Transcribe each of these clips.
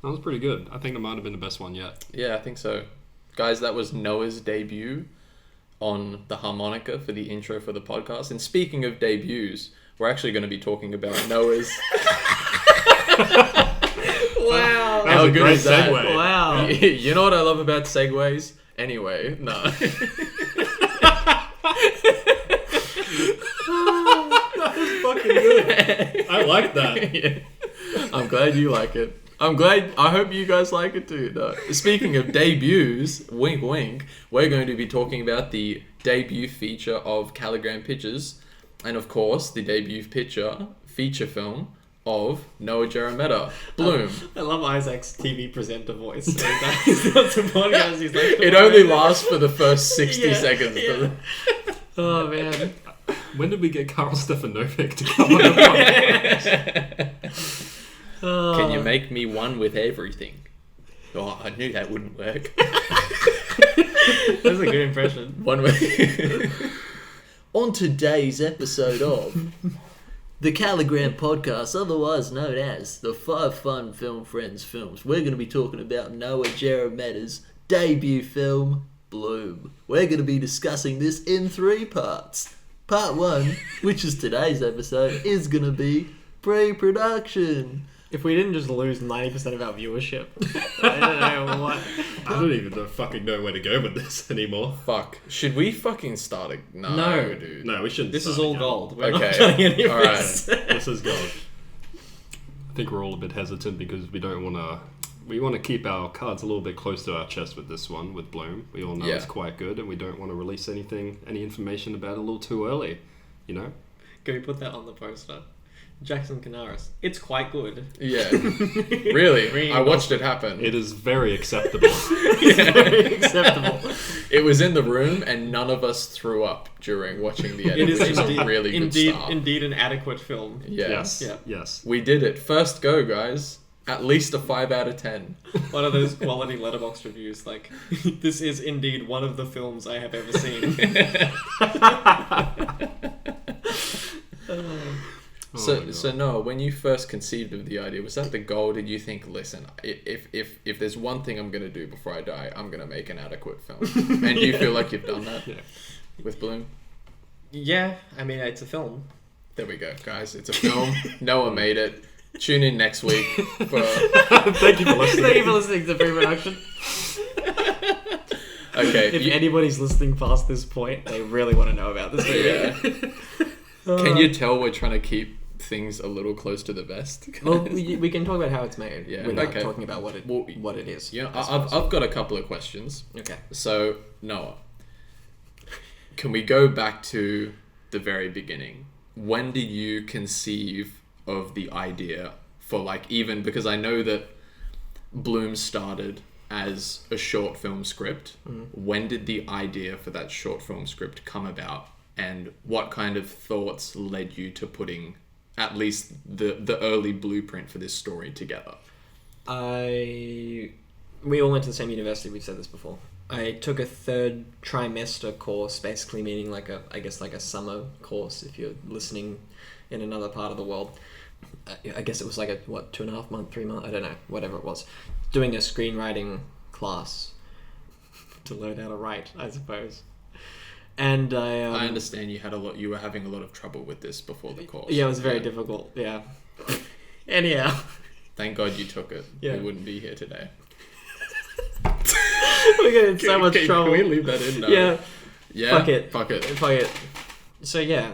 That was pretty good. I think it might have been the best one yet. Yeah, I think so. Guys, that was Noah's debut on the harmonica for the intro for the podcast. And speaking of debuts, we're actually going to be talking about Noah's... Wow. That was a great segue. Wow. You know what I love about segues? Anyway, no. That was fucking good. I like that. Yeah. I'm glad you like it. I hope you guys like it too. No. Speaking of debuts, wink wink, we're going to be talking about the debut feature of Calligram Pictures, and of course, the debut feature film of Noah Jeremetta, Bloom. I love Isac's TV presenter voice. He's not some podcast. He's like, It only lasts for the first 60 seconds. Yeah. Oh man. When did we get Karl Stefanovic to come on the podcast? Can you make me one with everything? Oh, I knew that wouldn't work. That's a good impression. One way. On today's episode of the Calligram Podcast, otherwise known as the 5 Fun Film Friends Films, we're going to be talking about Noah Jeremetta's debut film, Bloom. We're going to be discussing this in 3 parts. Part 1, which is today's episode, is going to be pre-production. If we didn't just lose 90% of our viewership, I don't know what. I don't even fucking know where to go with this anymore. Fuck. Should we fucking start it? No. Dude. No, we shouldn't. This is start all again. gold. We're Okay. not cutting any of All this. This is gold. I think we're all a bit hesitant because we don't want to... We want to keep our cards a little bit close to our chest with this one, with Bloom. We all know it's quite good, and we don't want to release any information about it a little too early, you know? Can we put that on the poster? Jackson Canaris. It's quite good. Yeah. Really? I watched it happen. It is very acceptable. It's very acceptable. It was in the room, and none of us threw up during watching the edit. It is Which is indeed, a really good start. indeed an adequate film. Yeah. Yes. Yeah. Yes. We did it. First go, guys. At least a 5 out of 10. One of those quality letterbox reviews, like, this is indeed one of the films I have ever seen. So Noah, when you first conceived of the idea, was that the goal? Did you think, listen, if there's one thing I'm gonna do before I die, I'm gonna make an adequate film? And do you feel like you've done that with Bloom? Yeah, I mean, it's a film. There we go, guys. It's a film. Noah made it. Tune in next week for... Thank you for listening. Thank you for listening to pre-production. Okay. If anybody's listening past this point, they really want to know about this movie. Yeah. Can you tell we're trying to keep things a little close to the vest? Well, we can talk about how it's made without okay. talking about what it is. Yeah, I've got a couple of questions. Okay. So, Noah, can we go back to the very beginning? When did you conceive of the idea for, like, even, because I know that Bloom started as a short film script. When did the idea for that short film script come about, and what kind of thoughts led you to putting at least the early blueprint for this story together? We all went to the same university. We've said this before. I took a 3rd trimester course, basically meaning like a summer course if you're listening in another part of the world. I guess it was like a 2.5 month, 3 month, I don't know, whatever it was, doing a screenwriting class to learn how to write, I suppose. And I understand you were having a lot of trouble with this before the course. Yeah, it was very difficult. Yeah. Anyhow, thank God you took it. Yeah. We wouldn't be here today. we're getting in so much trouble. Can we leave that in? No. Yeah. Yeah. Fuck it. So yeah,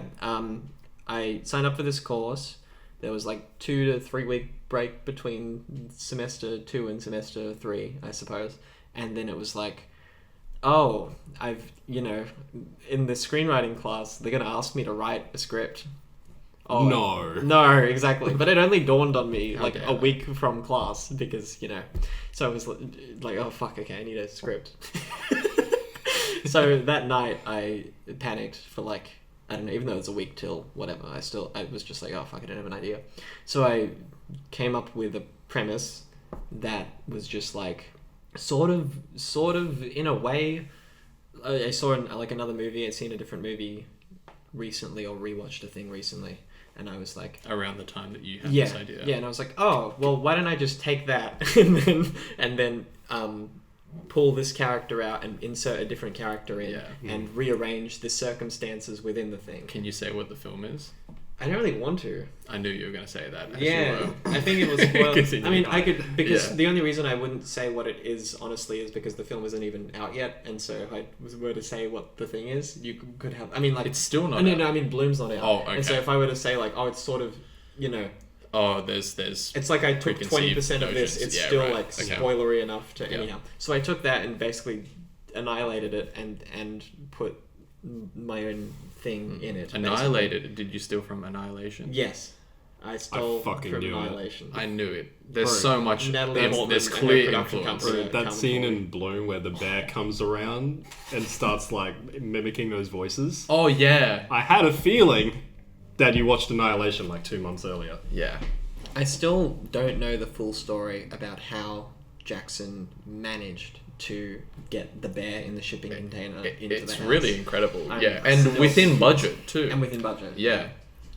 I signed up for this course. There was like 2 to 3 week break between semester 2 and semester 3, I suppose. And then it was like, oh, in the screenwriting class, they're going to ask me to write a script. Oh, no, exactly. But it only dawned on me like a week from class because, so I was like, oh fuck, okay, I need a script. So that night I panicked for like, I don't know, even though it's a week till whatever, I was just like, oh fuck, I don't have an idea. So I came up with a premise that was just like, sort of in a way, I saw another movie, I'd seen a different movie recently or rewatched a thing recently, and I was like, around the time that you had yeah, this idea. yeah, and I was like, oh, well, why don't I just take that and then pull this character out and insert a different character in and rearrange the circumstances within the thing. Can you say what the film is? I don't really want to. I knew you were going to say that. I think it was. Well, I mean, I could, because the only reason I wouldn't say what it is, honestly, is because the film isn't even out yet, and so if I were to say what the thing is, you could have. I mean, like, it's still not. No, I mean, Bloom's not out. Oh, okay. And so if I were to say like, oh, it's sort of, you know. Oh, there's. It's like I took 20% of this. It's still like spoilery enough to anyhow. So I took that and basically annihilated it and put my own thing in it. Annihilated? Basically. Did you steal from Annihilation? Yes. I stole from Annihilation. I knew it. There's so much. There's clear influence. That scene in Bloom where the bear comes around and starts like mimicking those voices. Oh yeah. I had a feeling that you watched Annihilation like 2 months earlier. Yeah. I still don't know the full story about how Jackson managed to get the bear in the shipping container into the house. It's really incredible. And within budget too. And within budget. Yeah.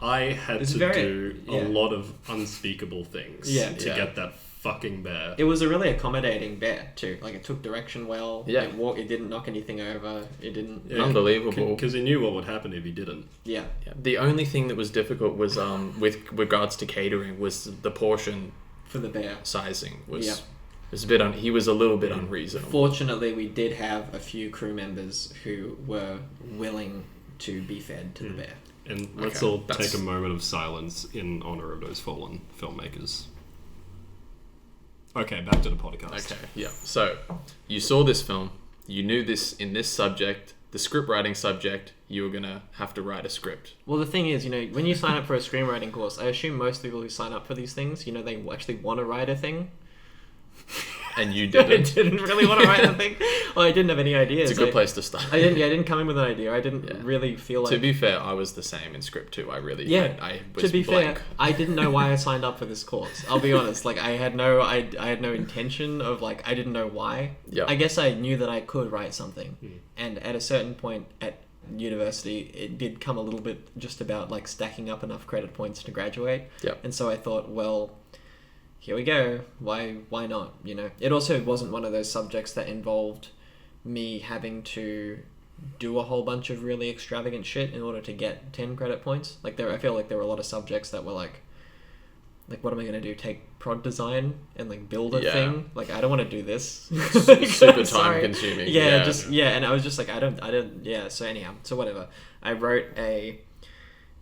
I had to do a lot of unspeakable things to get that fucking bear. It was a really accommodating bear too. Like, it took direction well. Yeah. It didn't knock anything over. It didn't... Unbelievable. Because he knew what would happen if he didn't. Yeah. The only thing that was difficult was, with regards to catering, was the portion... For the bear. Sizing was... Yeah. Was a bit he was a little bit unreasonable. Fortunately, we did have a few crew members who were willing to be fed to the bear. And let's all take a moment of silence in honor of those fallen filmmakers. Okay, back to the podcast. Okay, yeah. So, you saw this film. You knew this in this subject, the script writing subject, you were going to have to write a script. Well, the thing is, when you sign up for a screenwriting course, I assume most people who sign up for these things, they actually want to write a thing. And you didn't. I didn't really want to write anything. Well, I didn't have any ideas. It's a good place to start. I didn't come in with an idea. I didn't really feel like... To be fair, I was the same in script too. I was to be blank. fair, I didn't know why I signed up for this course. I'll be honest. Like, I had no intention of, like, I didn't know why. Yeah. I guess I knew that I could write something. And at a certain point at university, it did come a little bit just about, like, stacking up enough credit points to graduate. Yeah. And so I thought, well... here we go. Why not? It also wasn't one of those subjects that involved me having to do a whole bunch of really extravagant shit in order to get 10 credit points. Like, I feel like there were a lot of subjects that were like, what am I going to do? Take prod design and like build a thing? Like, I don't want to do this. Super time consuming. And I was just like, I don't, so anyhow, so whatever. I wrote a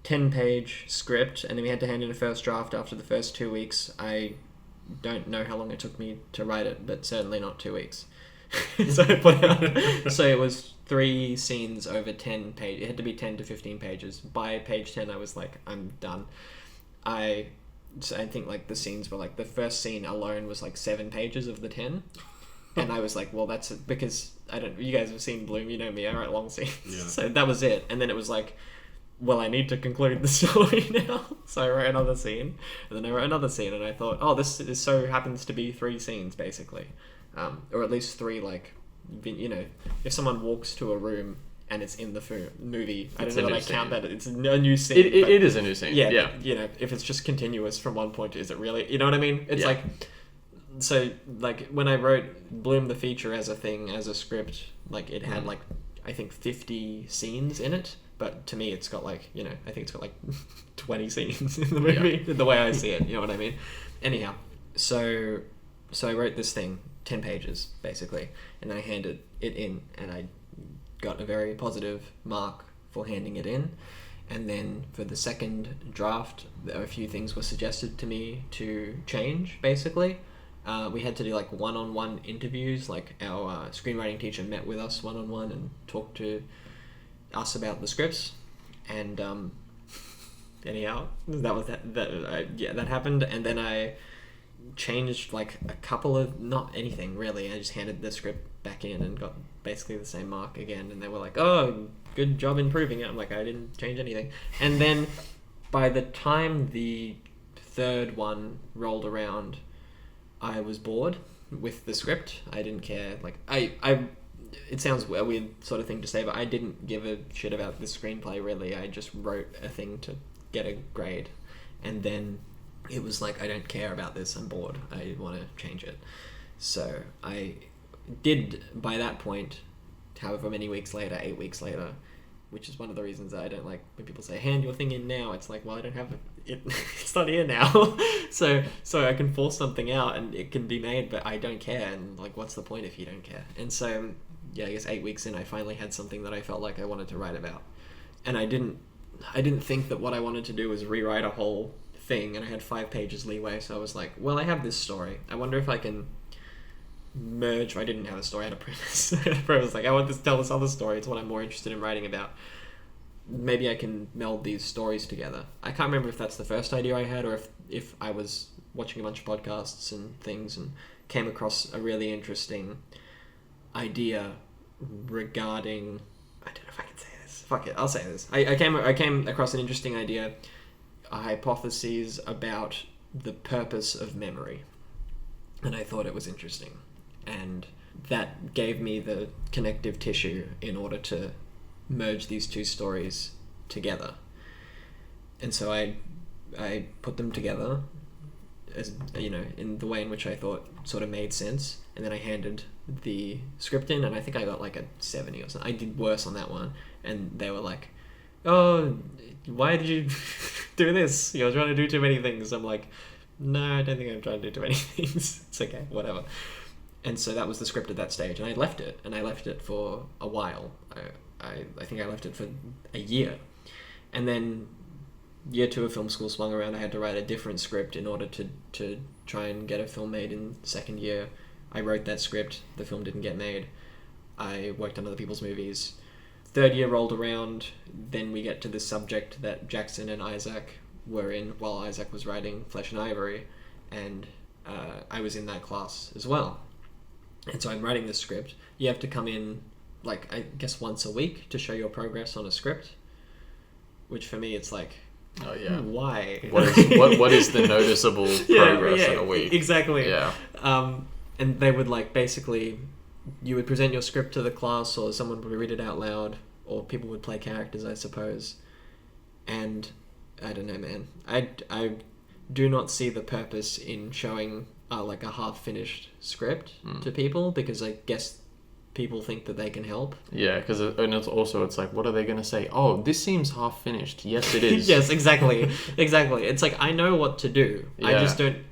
10-page script, and then we had to hand in a first draft after the first 2 weeks. I don't know how long it took me to write it, but certainly not 2 weeks. So I put out, so it was 3 scenes over 10 pages. It had to be 10 to 15 pages. By page 10, I was like, I'm done. I think like the scenes were like, the first scene alone was like 7 pages of the 10. And I was like, well, that's it, because you guys have seen Bloom, you know me, I write long scenes. Yeah. So that was it. And then it was like, well, I need to conclude the story now. So I wrote another scene, and then I wrote another scene, and I thought, oh, this so happens to be 3 scenes, basically. Or at least 3, like, if someone walks to a room and it's in the movie, I don't know that I count that. It's a new scene. It is a new scene. Yeah. If it's just continuous from one point, is it really? You know what I mean? It's like, so, like, when I wrote Bloom the Feature as a thing, as a script, like, it had, like, I think 50 scenes in it. But to me, it's got like, I think it's got like 20 scenes in the movie, the way I see it, you know what I mean? Anyhow, so I wrote this thing, 10 pages, basically, and I handed it in, and I got a very positive mark for handing it in. And then for the second draft, a few things were suggested to me to change, basically. We had to do like one-on-one interviews, like our screenwriting teacher met with us one-on-one and talked to us about the scripts, and anyhow, that happened. And then I changed like a couple of, not anything really, I just handed the script back in and got basically the same mark again, and they were like, oh, good job improving it. I'm like, I didn't change anything. And then by the time the third one rolled around, I was bored with the script. I didn't care. Like, it sounds a weird sort of thing to say, but I didn't give a shit about the screenplay, really. I just wrote a thing to get a grade. And then it was like, I don't care about this, I'm bored, I want to change it. So I did, by that point, however many weeks later, 8 weeks later, which is one of the reasons that I don't like when people say, hand your thing in now. It's like, well, I don't have it. It's not here now. so I can force something out and it can be made, but I don't care. And like, what's the point if you don't care? And so, yeah, I guess 8 weeks in, I finally had something that I felt like I wanted to write about. And I didn't think that what I wanted to do was rewrite a whole thing, and I had 5 pages leeway. So I was like, well, I have this story. I wonder if I can merge. I didn't have a story, I had a premise. I was like, I want to tell this other story. It's what I'm more interested in writing about. Maybe I can meld these stories together. I can't remember if that's the first idea I had, or if I was watching a bunch of podcasts and things and came across a really interesting idea regarding, I don't know if I can say this. Fuck it, I'll say this. I came across an interesting idea, a hypothesis about the purpose of memory, and I thought it was interesting, and that gave me the connective tissue in order to merge these two stories together. And so I put them together, as you know, in the way in which I thought sort of made sense, and then I handed the script in, and I think I got like a 70 or something. I did worse on that one, and they were like, oh, why did you do this? You're trying to do too many things. I'm like, no, I don't think I'm trying to do too many things. It's okay, whatever. And so that was the script at that stage, and I left it for a while. I think I left it for a year, and then year 2 of film school swung around. I had to write a different script in order to try and get a film made in second year. I wrote that script, the film didn't get made. I worked on other people's movies. Third year rolled around, then we get to this subject that Jackson and Izac were in while Izac was writing Flesh and Ivory, and I was in that class as well. And so I'm writing this script. You have to come in, like, I guess once a week to show your progress on a script, which for me it's like, oh yeah, why? What is the noticeable progress in a week? Exactly. Yeah. And they would like basically, you would present your script to the class, or someone would read it out loud, or people would play characters, I suppose. And I don't know, man. I do not see the purpose in showing like a half-finished script to people, because I guess people think that they can help. Yeah, because it's like, what are they going to say? Oh, this seems half-finished. Yes, it is. Yes, exactly. It's like, I know what to do. Yeah.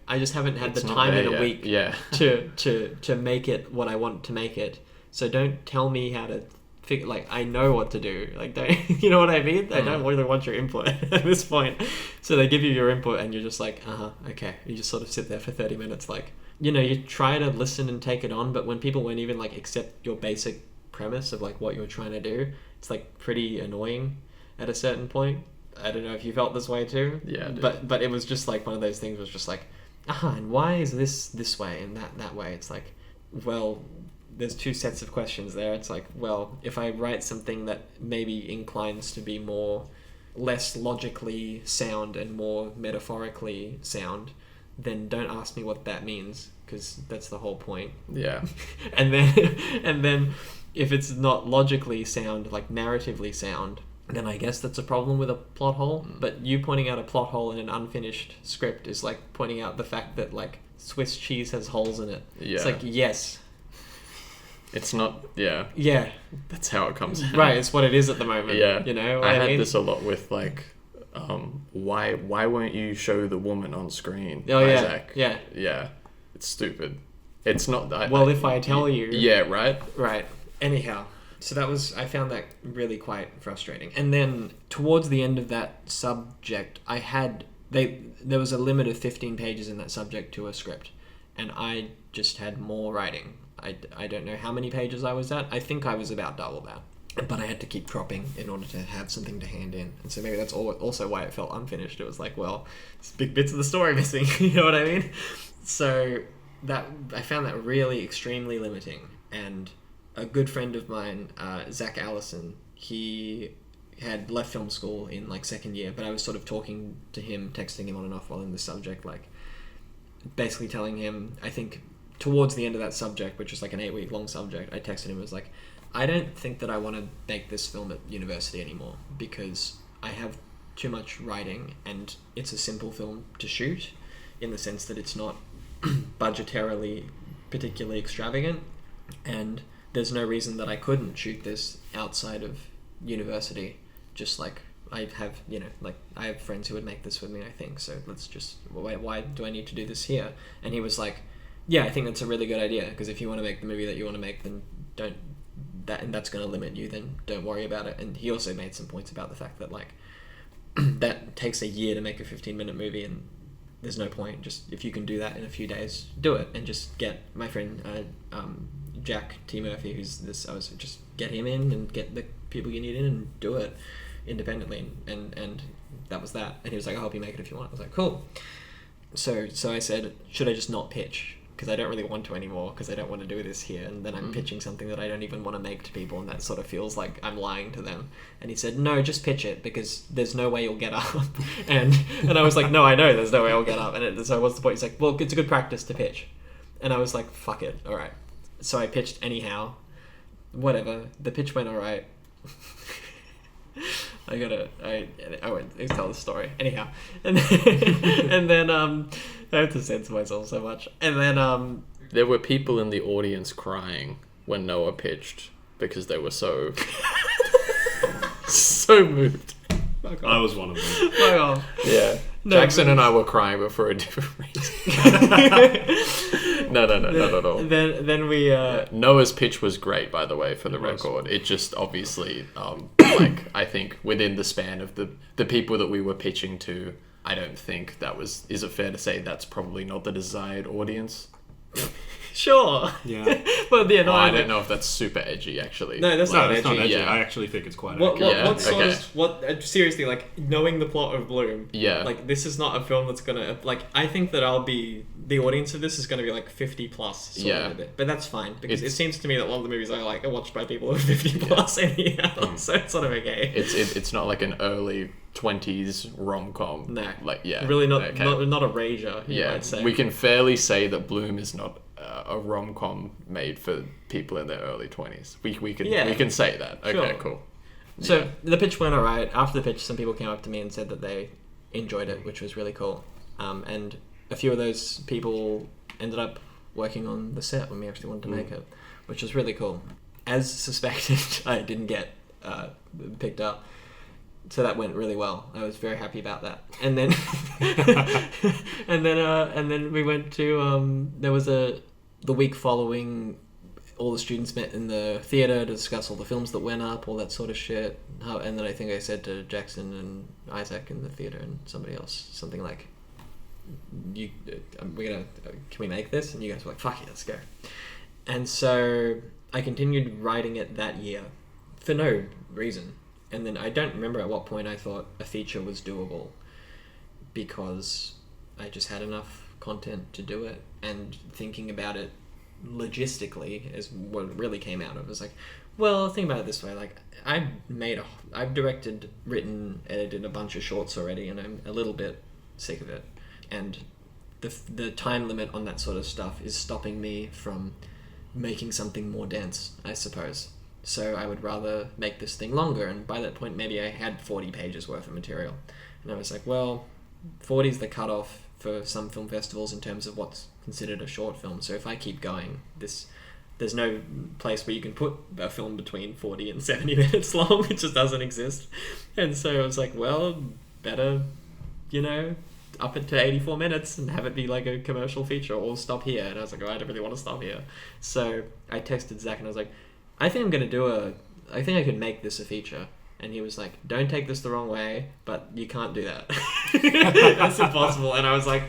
I just haven't had the time in a week to make it what I want to make it. So don't tell me how to figure, like, I know what to do. Like, don't, you know what I mean? I don't really want your input at this point. So they give you your input and you're just like, okay. You just sort of sit there for 30 minutes like, you know, you try to listen and take it on, but when people won't even like accept your basic premise of like what you're trying to do, it's like pretty annoying at a certain point. I don't know if you felt this way too. Yeah. But it was just like one of those things was just like, and why is this way and that way? It's like, well, there's two sets of questions there. It's like, well, if I write something that maybe inclines to be less logically sound and more metaphorically sound, then don't ask me what that means, because that's the whole point. Yeah. and then if it's not logically sound, like narratively sound, then I guess that's a problem with a plot hole. But you pointing out a plot hole in an unfinished script is like pointing out the fact that like Swiss cheese has holes in it. Yeah. It's like, yes. It's not, yeah. Yeah. That's how it comes out. Right, it's what it is at the moment. Yeah. You know what I I had mean? this a lot with like, why won't you show the woman on screen? Oh, Izac? Yeah. Yeah. It's stupid. It's not that. Well, if I tell you. Yeah, right? Right. Anyhow. So I found that really quite frustrating. And then towards the end of that subject, there was a limit of 15 pages in that subject to a script. And I just had more writing. I don't know how many pages I was at. I think I was about double that. But I had to keep dropping in order to have something to hand in. And so maybe that's also why it felt unfinished. It was like, well, there's big bits of the story missing. You know what I mean? So I found that really extremely limiting. And a good friend of mine, Zach Allison, he had left film school in like second year, but I was sort of talking to him, texting him on and off while in the subject, like basically telling him, I think towards the end of that subject, which was like an 8-week long subject, I texted him, I was like, I don't think that I want to make this film at university anymore, because I have too much writing, and it's a simple film to shoot in the sense that it's not budgetarily particularly extravagant, and there's no reason that I couldn't shoot this outside of university. Just like I have, I have friends who would make this with me, I think, so let's just, why do I need to do this here? And he was like, yeah, I think that's a really good idea, because if you want to make the movie that you want to make, then and that's going to limit you, then don't worry about it. And he also made some points about the fact that, like, that takes a year to make a 15-minute movie, and there's no point. Just, if you can do that in a few days, do it, and just get my friend Jack T. Murphy, just get him in and get the people you need in and do it independently, and that was that. And he was like, I'll help you make it if you want. I was like, cool. So I said, should I just not pitch? Because I don't really want to anymore, because I don't want to do this here, and then I'm pitching something that I don't even want to make to people, and that sort of feels like I'm lying to them. And he said, no, just pitch it, because there's no way you'll get up. and I was like, no, I know there's no way I'll get up. So what's the point? He's like, well, it's a good practice to pitch. And I was like, fuck it, alright. So I pitched anyhow. Whatever. The pitch went alright. I won't tell the story. Anyhow. And then I have to censor myself so much. And then there were people in the audience crying when Noah pitched because they were so moved. I was one of them. Oh, yeah. No, Jackson and I were crying, but for a different reason. No, not at all. Then we... Noah's pitch was great, by the way, for the record. It just obviously, I think within the span of the people that we were pitching to, I don't think is it fair to say that's probably not the desired audience? Sure. Yeah. But yeah, no, I don't know if that's super edgy, actually. No, that's not edgy. Yeah. Yeah. I actually think it's quite accurate. Seriously, like, knowing the plot of Bloom, yeah, like, this is not a film that's gonna, like, I think that the audience of this is gonna be like 50 plus. But that's fine, because it seems to me that a lot of the movies I like are watched by people who are 50 plus anyhow, so it's sort of okay. It's not like an early 20s rom-com. No. Like, yeah. Really not a rager, you might say. We can fairly say that Bloom is not a rom-com made for people in their early 20s. We can say that. Sure. Okay, cool. So the pitch went alright. After the pitch, some people came up to me and said that they enjoyed it, which was really cool. And a few of those people ended up working on the set when we actually wanted to make it, which was really cool. As suspected, I didn't get picked up. So that went really well. I was very happy about that. And then, and then we went to there was the week following. All the students met in the theater to discuss all the films that went up, all that sort of shit. And then I think I said to Jackson and Izac in the theater and somebody else something like, can we make this? And you guys were like, fuck yeah, let's go. And so I continued writing it that year for no reason. And then I don't remember at what point I thought a feature was doable, because I just had enough content to do it. And thinking about it logistically is what it really came out of. It was like, well, think about it this way. Like, I've directed, written, edited a bunch of shorts already, and I'm a little bit sick of it. And the time limit on that sort of stuff is stopping me from making something more dense, I suppose. So I would rather make this thing longer, and by that point maybe I had 40 pages worth of material. And I was like, well, 40 is the cutoff for some film festivals in terms of what's considered a short film. So if I keep going, there's no place where you can put a film between 40 and 70 minutes long. It just doesn't exist. And so I was like, well, better, up it to 84 minutes and have it be like a commercial feature, or stop here. And I was like, oh, I don't really want to stop here. So I texted Zach and I was like, I think I could make this a feature. And he was like, don't take this the wrong way, but you can't do that. That's impossible. And I was like,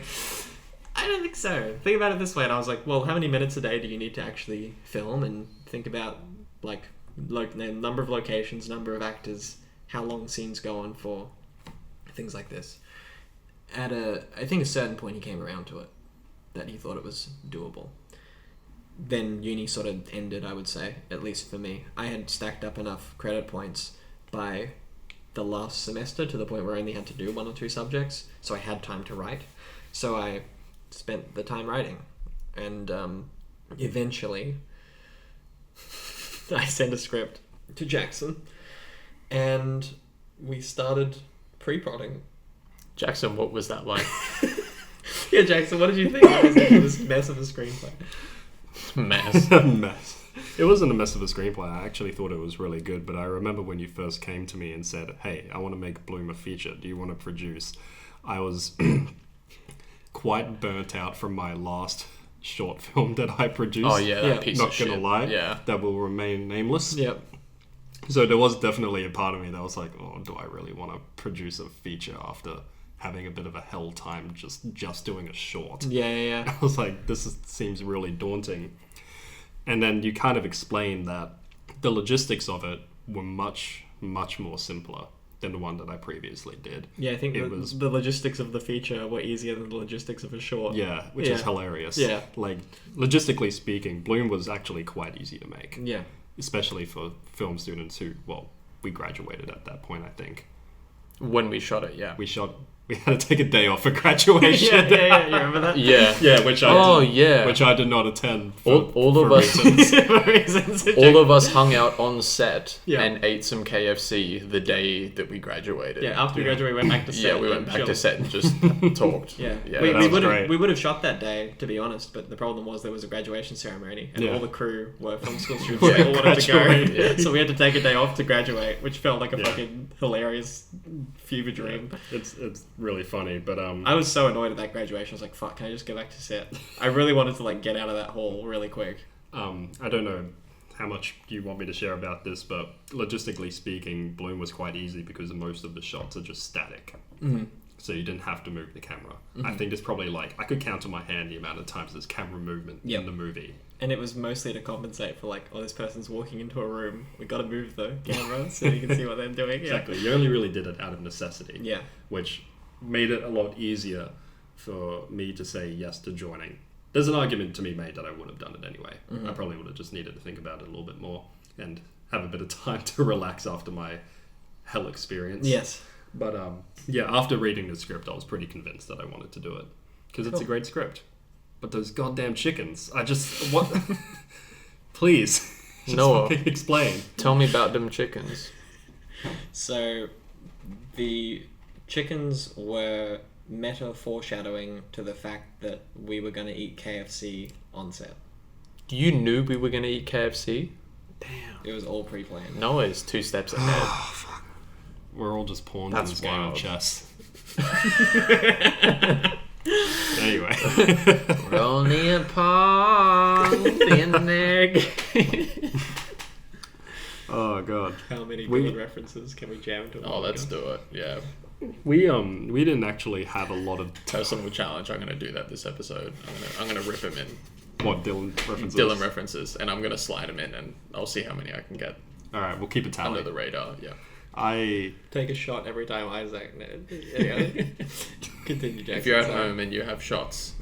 I don't think so. Think about it this way. And I was like, well, how many minutes a day do you need to actually film? And think about, like, number of locations, number of actors, how long scenes go on for, things like this. I think a certain point he came around to it, that he thought it was doable. Then uni sort of ended, I would say, at least for me. I had stacked up enough credit points by the last semester to the point where I only had to do 1 or 2 subjects, so I had time to write. So I spent the time writing, and eventually I sent a script to Jackson, and we started pre-prodding. Jackson, what was that like? Yeah, Jackson, what did you think of this mess of a screenplay? Mess. It wasn't a mess of a screenplay. I actually thought it was really good, but I remember when you first came to me and said, hey, I want to make Bloom a feature. Do you want to produce? I was quite burnt out from my last short film that I produced. Oh, yeah, that piece of shit. Not gonna lie. Yeah. That will remain nameless. Yep. So there was definitely a part of me that was like, oh, do I really want to produce a feature after having a bit of a hell time just doing a short? Yeah. I was like, seems really daunting. And then you kind of explained that the logistics of it were much, much more simpler than the one that I previously did. Yeah, I think the logistics of the feature were easier than the logistics of a short. Yeah, which is hilarious. Yeah. Like, logistically speaking, Bloom was actually quite easy to make. Yeah. Especially for film students who, well, we graduated at that point, I think. When we shot it, yeah. We had to take a day off for graduation. yeah, you remember that? Yeah. Which I did not attend for reasons. For reasons. All of us hung out on set and ate some KFC the day that we graduated. Yeah, after we graduated, we went back to set. Yeah, we went back to set and just talked. Yeah, great. We would have shot that day, to be honest, but the problem was there was a graduation ceremony and all the crew were film school students. They all wanted to go. Yeah. So we had to take a day off to graduate, which felt like a fucking hilarious fever dream. It's really funny, but I was so annoyed at that graduation. I was like, fuck, can I just go back to set? I really wanted to get out of that hall really quick. I don't know how much you want me to share about this, but logistically speaking, Bloom was quite easy because most of the shots are just static. Mm-hmm. So you didn't have to move the camera. I think there's probably I could count on my hand the amount of times there's camera movement in the movie. And it was mostly to compensate for this person's walking into a room. We got to move the camera so you can see what they're doing. Exactly. You only really did it out of necessity. Yeah. Which made it a lot easier for me to say yes to joining. There's an argument to be made that I would have done it anyway. Mm-hmm. I probably would have just needed to think about it a little bit more and have a bit of time to relax after my hell experience. Yes. But after reading the script, I was pretty convinced that I wanted to do it because it's a great script. But those goddamn chickens, what? Please, just Noah, fucking explain. Tell me about them chickens. So, the chickens were meta foreshadowing to the fact that we were going to eat KFC on set. You knew we were going to eat KFC? Damn. It was all pre-planned. Noah is 2 steps ahead. We're all just pawns in this game of chess. Anyway. We're only a pawn in an egg. Oh god. How many good references can we jam to? Oh, let's do it. Yeah. We didn't actually have a lot of personal challenge. I'm gonna do that this episode. I'm gonna rip him in. What Dylan references? Dylan references, and I'm gonna slide him in, and I'll see how many I can get. All right, we'll keep a tally under the radar. Yeah. I take a shot every time Izac. Anyway. Continue, Jackson. If you're at home and you have shots,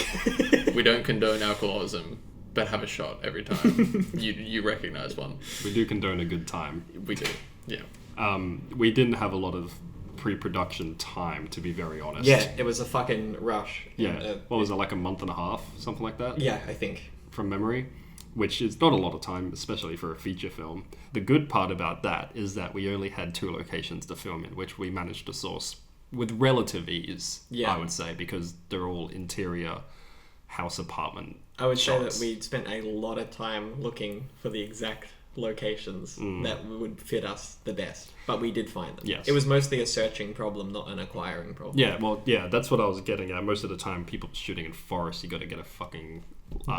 we don't condone alcoholism, but have a shot every time you recognize one. We do condone a good time. We do. Yeah. We didn't have a lot of pre-production time, to be very honest. Yeah, it was a fucking rush. Yeah. What was it, like a month and a half, something like that? Yeah, I think. From memory. Which is not a lot of time, especially for a feature film. The good part about that is that we only had 2 locations to film in, which we managed to source with relative ease, I would say, because they're all interior house apartment I would shots. say that we spent a lot of time looking for the exact locations that would fit us the best, but we did find them. Yes. It was mostly a searching problem, not an acquiring problem. Yeah, that's what I was getting at. Most of the time, people shooting in forests, you got to get a fucking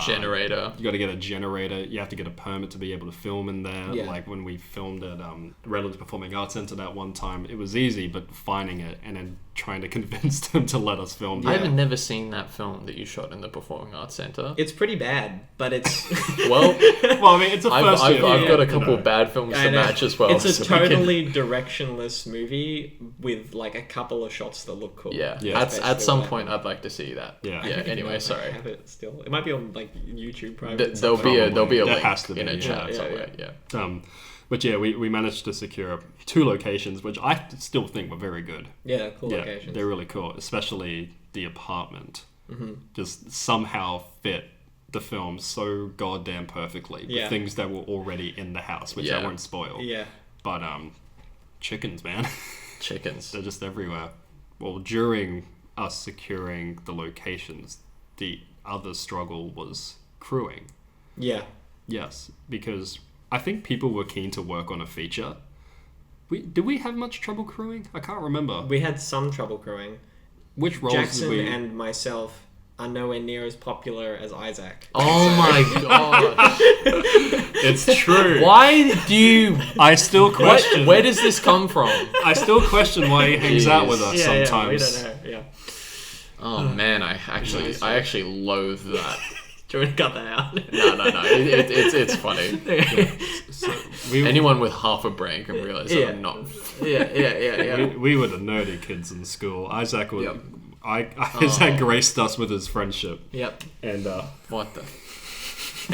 generator. You got to get a generator. You have to get a permit to be able to film in there. Yeah. Like when we filmed at Redlands Performing Arts Centre that one time, it was easy, but finding it and then trying to convince them to let us film. Yeah. I've never seen that film that you shot in the Performing Arts Centre. It's pretty bad, but it's well, I mean, it's a first I've got a couple bad films to match as well. It's a totally directionless movie with like a couple of shots that look cool. Yeah. At some point, I'd like to see that. Yeah. Anyway, sorry. I have it still. It might be on like YouTube. There'll be a link has to be, in a chat somewhere. Yeah. But yeah, we managed to secure 2 locations, which I still think were very good. Yeah, cool locations. They're really cool, especially the apartment. Mm-hmm. Just somehow fit the film so goddamn perfectly with things that were already in the house, which I won't spoil. Yeah. But chickens, man. Chickens. They're just everywhere. Well, during us securing the locations, the other struggle was crewing. Yeah. Yes, because I think people were keen to work on a feature. Did we have much trouble crewing? I can't remember. We had some trouble crewing. Which roles Jackson did we... and myself are nowhere near as popular as Izac. Oh my god. It's true. Why do you... I still question... Where does this come from? I still question why he hangs out with us sometimes. Yeah, we don't know. Yeah. Oh man, I actually loathe that. Do you want to cut that out? No. It's funny. So Anyone with half a brain can realize that I'm not. Yeah. We were the nerdy kids in school. Isaac would... Yep. Isaac graced us with his friendship. Yep. And What the...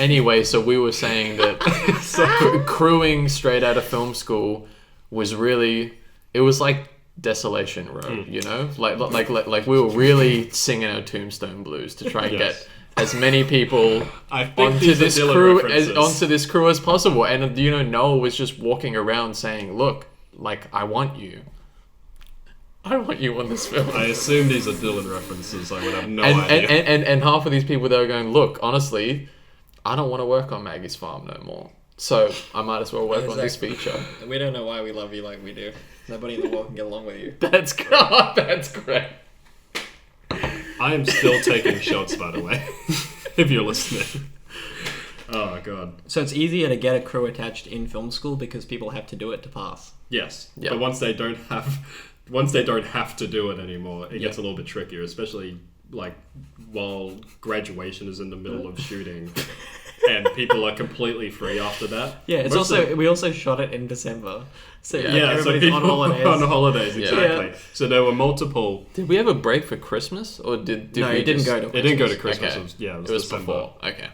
Anyway, so we were saying that crewing straight out of film school was really... It was like Desolation Row, you know? Like we were really singing our Tombstone blues to try and get as many people onto this crew as possible. And, you know, Noel was just walking around saying, look, like, I want you on this film. I assume these are Dylan references. I would have no idea. And half of these people, they were going, look, honestly, I don't want to work on Maggie's farm no more. So I might as well work on this feature. We don't know why we love you like we do. Nobody in the world can get along with you. That's great. I am still taking shots, by the way, if you're listening. Oh, God. So it's easier to get a crew attached in film school because people have to do it to pass. Yes. Yep. But once they don't have to do it anymore, it gets a little bit trickier, especially like while graduation is in the middle of shooting and people are completely free after that. Yeah, it's we also shot it in December. So so everybody's people on holidays. on holidays, exactly. Yeah. So there were multiple... Did we have a break for Christmas? Or did No, we it didn't go to Christmas. It didn't go to Christmas. Okay. It was December. before. Okay.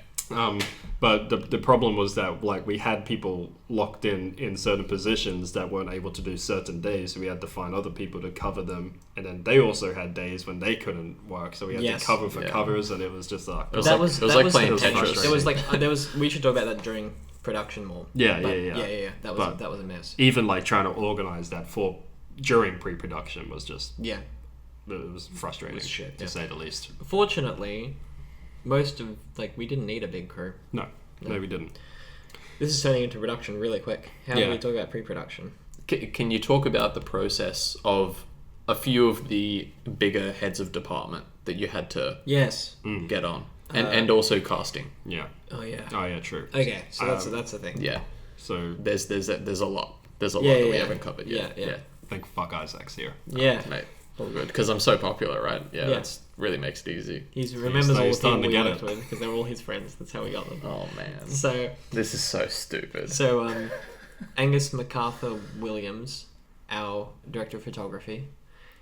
But the problem was that like we had people locked in certain positions that weren't able to do certain days, so we had to find other people to cover them, and then they also had days when they couldn't work, so we had to cover for covers, and it was just like it was like playing Tetris. It was like we should talk about that during production more. Yeah. That was a mess. Even like trying to organize that during pre-production was just it was frustrating to say the least. Fortunately, most of we didn't need a big crew. No, we didn't. This is turning into production really quick. How do we talk about pre-production? Can you talk about the process of a few of the bigger heads of department that you had to get on, and also casting? Yeah. Oh yeah. Oh yeah. True. Okay, so that's the thing. Yeah. So there's a lot that we haven't covered yet. Yeah. Thank fuck Isaac's here. Yeah. Mate, all good because I'm so popular, right? Yeah. That really makes it easy. He remembers all the people we get worked with because they were all his friends. That's how we got them. Oh man. So this is so stupid. So Angus Macarthur Williams, our director of photography,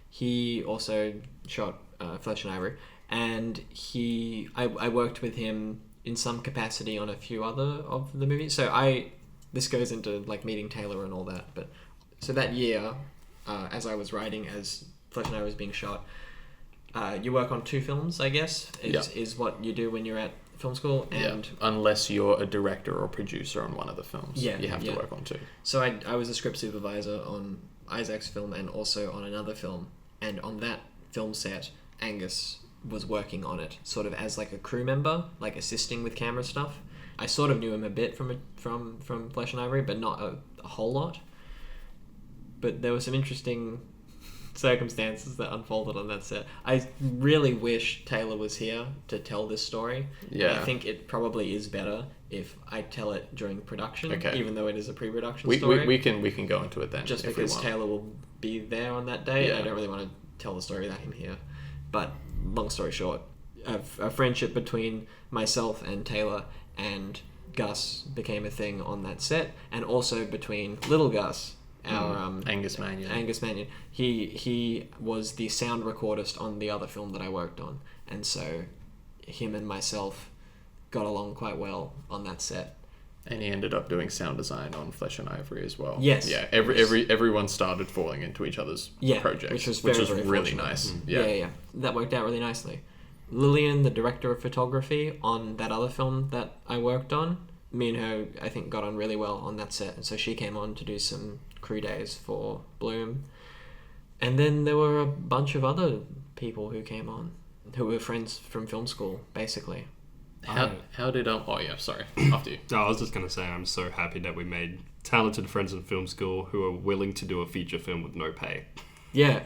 he also shot Flesh and Ivory, and I worked with him in some capacity on a few other of the movies. So this goes into like meeting Taylor and all that. But so that year, as I was writing, as Flesh and Ivory was being shot, you work on 2 films, I guess, is what you do when you're at film school. And unless you're a director or producer on one of the films, you have to work on 2. So I was a script supervisor on Isac's film and also on another film. And on that film set, Angus was working on it sort of as like a crew member, like assisting with camera stuff. I sort of knew him a bit from Flesh and Ivory, but not a whole lot. But there were some interesting circumstances that unfolded on that set. I really wish Taylor was here to tell this story. Yeah. I think it probably is better if I tell it during production, even though it is a pre-production story. We can go into it then. Just because Taylor will be there on that day, I don't really want to tell the story without him here. But long story short, a friendship between myself and Taylor and Gus became a thing on that set, and also between Little Gus, our Angus Mannion. He was the sound recordist on the other film that I worked on, and so him and myself got along quite well on that set. And he ended up doing sound design on Flesh and Ivory as well. Yes. Yeah. Everyone started falling into each other's projects, which was very really nice. Yeah. That worked out really nicely. Lillian, the director of photography on that other film that I worked on, me and her, I think, got on really well on that set, and so she came on to do some crew days for Bloom. And then there were a bunch of other people who came on, who were friends from film school, basically. How did oh yeah, sorry, after you. No, I was just going to say I'm so happy that we made talented friends in film school who are willing to do a feature film with no pay. Yeah.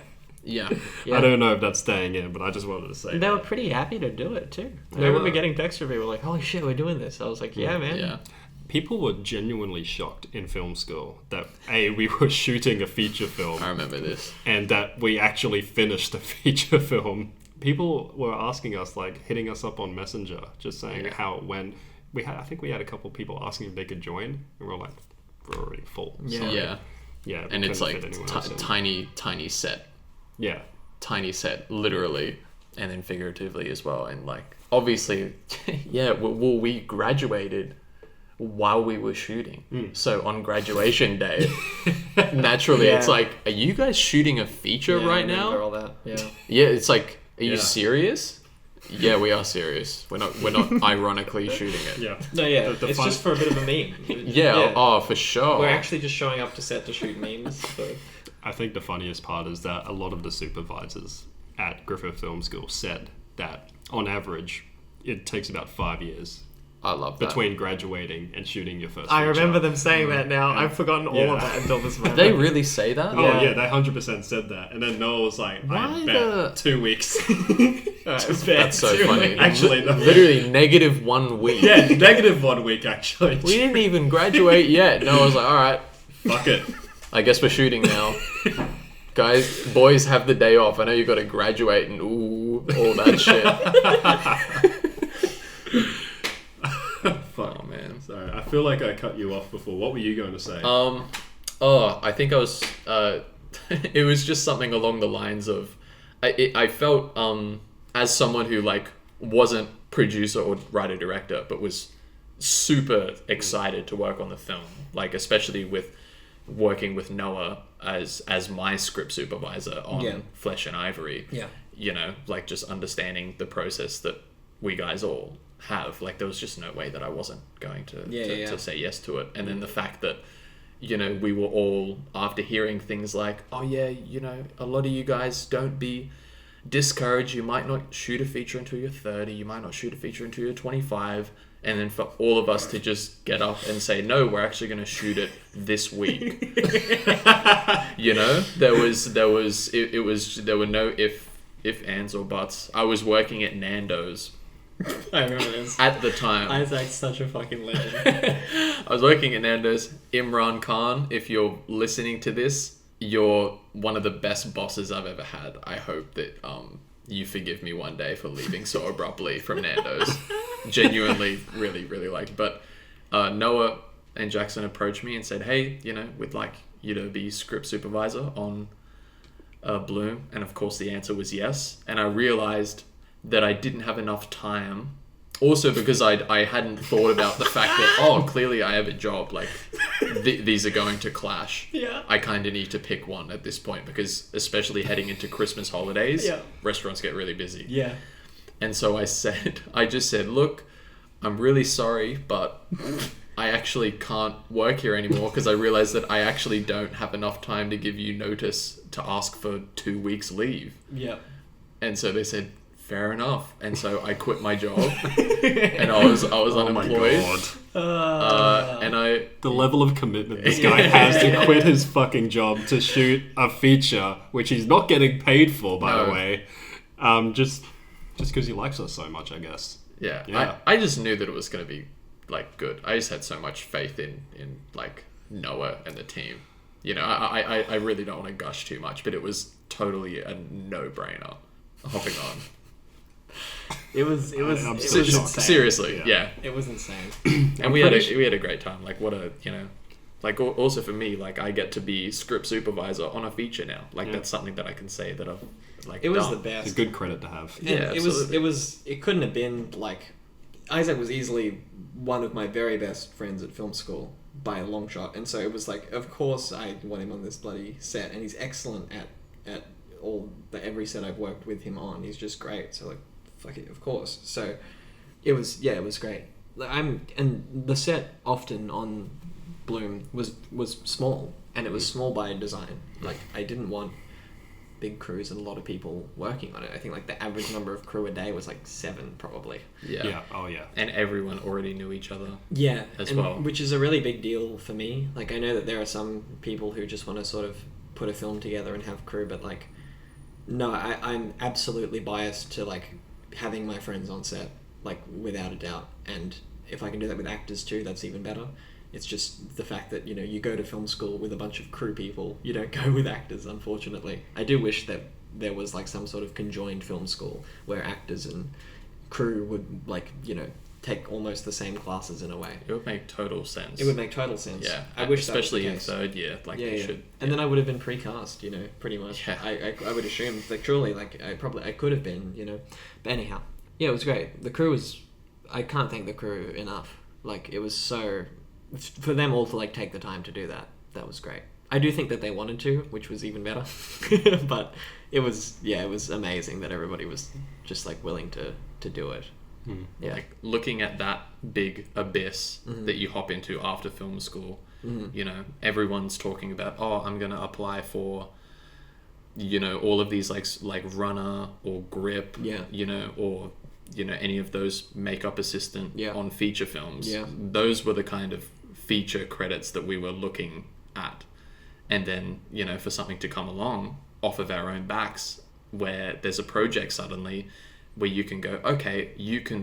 Yeah. Yeah. I don't know if that's staying in, but I just wanted to say They were pretty happy to do it too. I remember getting texts from people like, "Holy shit, we're doing this!" I was like, "Yeah, man." Yeah. People were genuinely shocked in film school that we were shooting a feature film. I remember this. And that we actually finished a feature film. People were asking us, like, hitting us up on Messenger, just saying how it went. I think we had a couple of people asking if they could join, and we were like, we're already full. Yeah. Sorry. Yeah. Yeah. And it's like tiny. tiny set. Yeah. Tiny set, literally, and then figuratively as well. And like, obviously, yeah, well, we graduated while we were shooting. So on graduation day, naturally, it's like, are you guys shooting a feature right now? All that. Yeah. Yeah, it's like, are you serious? Yeah, we are serious. We're not ironically shooting it. Yeah. No, yeah. The It's fun- just for a bit of a meme. Yeah, oh, for sure. We're actually just showing up to set to shoot memes. So. I think the funniest part is that a lot of the supervisors at Griffith Film School said that, on average, it takes about 5 years I love that. between graduating and shooting your first I feature. remember them saying that now. I've forgotten all of that until this moment. Did they really say that? Oh, Yeah. yeah, they 100% said that. And then Noah was like, Why I the- bet 2 weeks. That's so funny. Actually, no. Literally negative 1 week. Yeah, negative 1 week, actually. We didn't even graduate yet. No, I was like, all right, Fuck it. I guess we're shooting now. Guys, boys have the day off. I know you got to graduate and all that shit. Fuck. Oh man. Sorry, I feel like I cut you off before. What were you going to say? I think I was. It was just something along the lines of, I felt as someone who like wasn't producer or writer director, but was super excited to work on the film, like especially with working with Noah as my script supervisor on Flesh and Ivory. Yeah. You know, like just understanding the process that we guys all have. Like there was just no way that I wasn't going to say yes to it. And then the fact that, you know, we were all, after hearing things like, oh yeah, you know, a lot of you guys, don't be discouraged. You might not shoot a feature until you're 30. You might not shoot a feature until you're 25. And then for all of us to just get up and say, no, we're actually going to shoot it this week. You know, there were no if, ands, or buts. I was working at Nando's. I remember this. At the time. Isac's such a fucking legend. I was working at Nando's. Imran Khan, if you're listening to this, you're one of the best bosses I've ever had. I hope that you forgive me one day for leaving so abruptly from Nando's. Genuinely, really, really like. But Noah and Jackson approached me and said, hey, you know, we'd like you to be script supervisor on Bloom. And of course the answer was yes. And I realized that I didn't have enough time. Also because I hadn't thought about the fact that, oh, clearly I have a job. Like, these are going to clash. Yeah. I kind of need to pick one at this point because especially heading into Christmas holidays, restaurants get really busy. Yeah. And so I just said, look, I'm really sorry, but I actually can't work here anymore because I realized that I actually don't have enough time to give you notice to ask for 2 weeks leave. Yeah. And so they said, fair enough. And so I quit my job and I was unemployed. Oh my god. And the level of commitment this guy has to quit his fucking job to shoot a feature, which he's not getting paid for, by the way. Just because he likes us so much, I guess. Yeah. I just knew that it was going to be like good. I just had so much faith in like Noah and the team. You know, I really don't want to gush too much, but it was totally a no-brainer hopping on. It was shocked. Seriously, yeah. It was insane. And we had a great time. Like what a, you know, like also for me, like I get to be script supervisor on a feature now. Like that's something that I can say that I've like It was done. the best. It's a good credit to have. And Yeah, it couldn't have been like, Izac was easily one of my very best friends at film school by a long shot, and so it was like, of course I want him on this bloody set, and he's excellent at every set I've worked with him on. He's just great. So like, fuck it, of course. So it was great. And the set often on Bloom was small, and it was small by design. Like I didn't want big crews and a lot of people working on it. I think like the average number of crew a day was like 7 probably. Yeah. Oh yeah. And everyone already knew each other. Yeah, as well. Which is a really big deal for me. Like I know that there are some people who just want to sort of put a film together and have crew, but like, no, I'm absolutely biased to like having my friends on set, like without a doubt. And if I can do that with actors too, that's even better. It's just the fact that, you know, you go to film school with a bunch of crew people. You don't go with actors, unfortunately. I do wish that there was like some sort of conjoined film school where actors and crew would like, you know, take almost the same classes in a way. It would make total sense. It would make total sense. Yeah. I wish especially that in was the case. third year, like they should. And then I would have been precast, you know, pretty much. Yeah. I would assume, like, truly, like, I could have been, you know. But anyhow, yeah, it was great. The crew was, I can't thank the crew enough. Like, it was so, for them all to, like, take the time to do that, that was great. I do think that they wanted to, which was even better. But it was amazing that everybody was just, like, willing to do it. Yeah. Like looking at that big abyss that you hop into after film school, you know, everyone's talking about, oh, I'm going to apply for, you know, all of these like runner or grip, you know, or, you know, any of those makeup assistant on feature films. Yeah. Those were the kind of feature credits that we were looking at. And then, you know, for something to come along off of our own backs where there's a project suddenly where you can go, okay,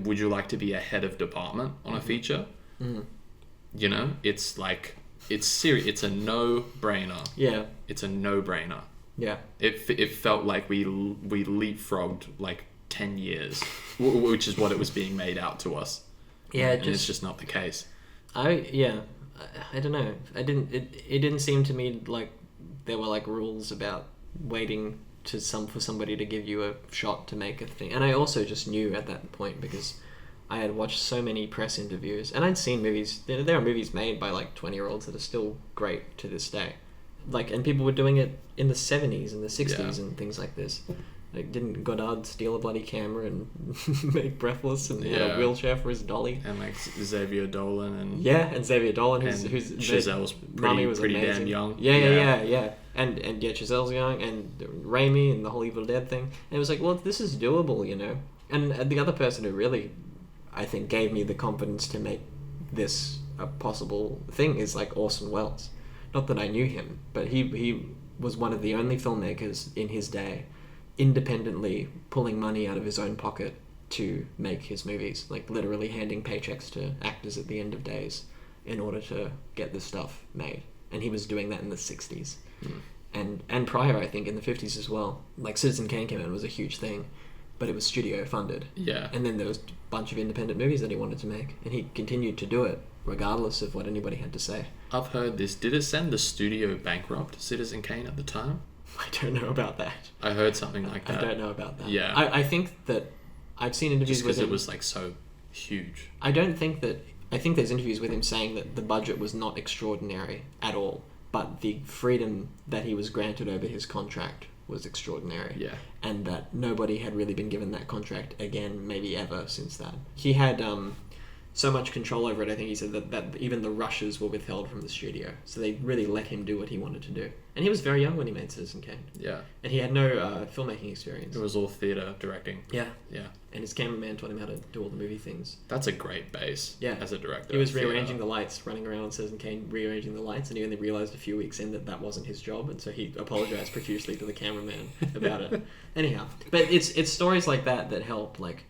would you like to be a head of department on a feature? You know, it's like, it's serious. It's a no-brainer. Yeah. It's a no-brainer. Yeah. It felt like we leapfrogged like 10 years, which is what it was being made out to us. Yeah. And it's just not the case. I don't know. It didn't seem to me like there were like rules about waiting for somebody to give you a shot to make a thing. And I also just knew at that point, because I had watched so many press interviews and I'd seen movies. There are movies made by like 20-year-olds that are still great to this day. Like, and people were doing it in the 70s and the 60s and things like this. Like, didn't Godard steal a bloody camera and make Breathless and had a wheelchair for his dolly? And like Xavier Dolan and Xavier Dolan, who's Chazelle's pretty damn young. Yeah. And Chazelle's young, and Raimi and the whole Evil Dead thing. And it was like, well, this is doable, you know. And the other person who really, I think, gave me the confidence to make this a possible thing is like Orson Welles. Not that I knew him, but he was one of the only filmmakers in his day independently pulling money out of his own pocket to make his movies, like literally handing paychecks to actors at the end of days in order to get this stuff made. And he was doing that in the 60s. And prior, I think, in the 50s as well. Like Citizen Kane came out, it was a huge thing, but it was studio funded. Yeah. And then there was a bunch of independent movies that he wanted to make, and he continued to do it regardless of what anybody had to say. I've heard this. Did it send the studio bankrupt, Citizen Kane, at the time? I don't know about that. I heard something like that. I don't know about that. Yeah. I think that I've seen interviews just with him. because it was like so huge. I think there's interviews with him saying that the budget was not extraordinary at all, but the freedom that he was granted over his contract was extraordinary. Yeah. And that nobody had really been given that contract again, maybe ever since that. He had so much control over it, I think he said that even the rushes were withheld from the studio. So they really let him do what he wanted to do. And he was very young when he made Citizen Kane. Yeah. And he had no filmmaking experience. It was all theatre directing. Yeah. Yeah. And his cameraman taught him how to do all the movie things. That's a great base as a director. He was rearranging the lights, running around on Citizen Kane, rearranging the lights, and he only realised a few weeks in that wasn't his job, and so he apologised profusely to the cameraman about it. Anyhow, but it's stories like that help, like...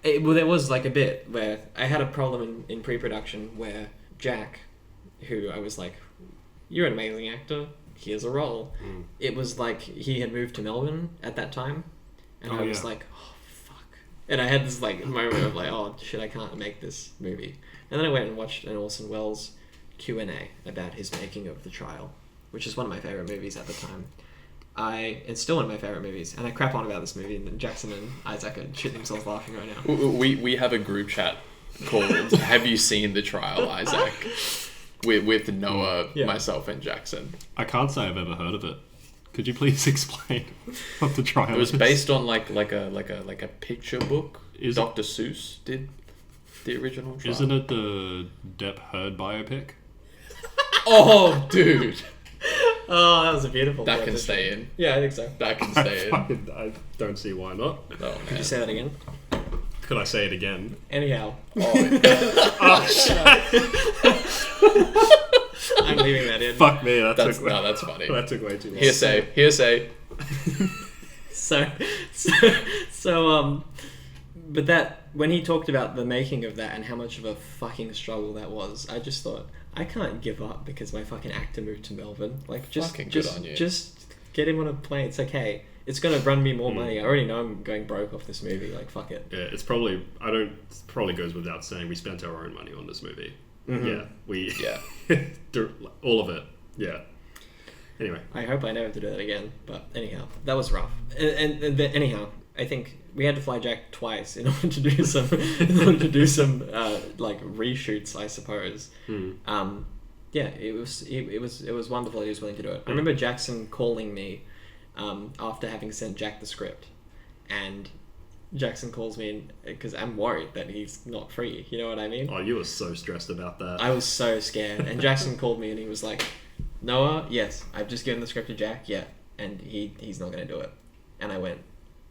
there was like a bit where I had a problem in pre-production where Jack, who I was like, you're an amazing actor, here's a role. It was like he had moved to Melbourne at that time, and I was like, oh fuck. And I had this like moment of like, oh shit, I can't make this movie. And then I went and watched an Orson Welles Q&A about his making of The Trial, which is one of my favourite movies at the time. It's still one of my favourite movies, and I crap on about this movie, and Jackson and Izac are shitting themselves laughing right now. We have a group chat called Have You Seen The Trial, Izac? With Noah, myself, and Jackson. I can't say I've ever heard of it. Could you please explain what The Trial is? It was based on like a picture book. Dr. Seuss did the original Trial. Isn't it the Depp Heard biopic? Oh, dude. Oh, that was a beautiful. That can stay in. Yeah, I think so. That can stay in. I don't see why not. Oh, Could you say that again? Could I say it again? Anyhow, Oh, I'm leaving that in. Fuck me. that's funny. That took way too long. Hearsay. So, but that, when he talked about the making of that and how much of a fucking struggle that was, I just thought, I can't give up because my fucking actor moved to Melbourne. Like, just Good on you. Just get him on a plane. It's okay. It's gonna run me more money. I already know I'm going broke off this movie. Like, fuck it. Yeah, it's probably probably goes without saying we spent our own money on this movie. Yeah. All of it. Yeah. Anyway, I hope I never have to do that again. But anyhow, that was rough. And anyhow, I think we had to fly Jack twice in order to do some like reshoots, I suppose. Yeah, it was wonderful that he was willing to do it. I remember Jackson calling me after having sent Jack the script, and Jackson calls me because I'm worried that he's not free. You know what I mean? oh, you were so stressed about that. I was so scared, and Jackson called me and he was like, "Noah, yes, I've just given the script to Jack, yeah, and he's not going to do it." And I went,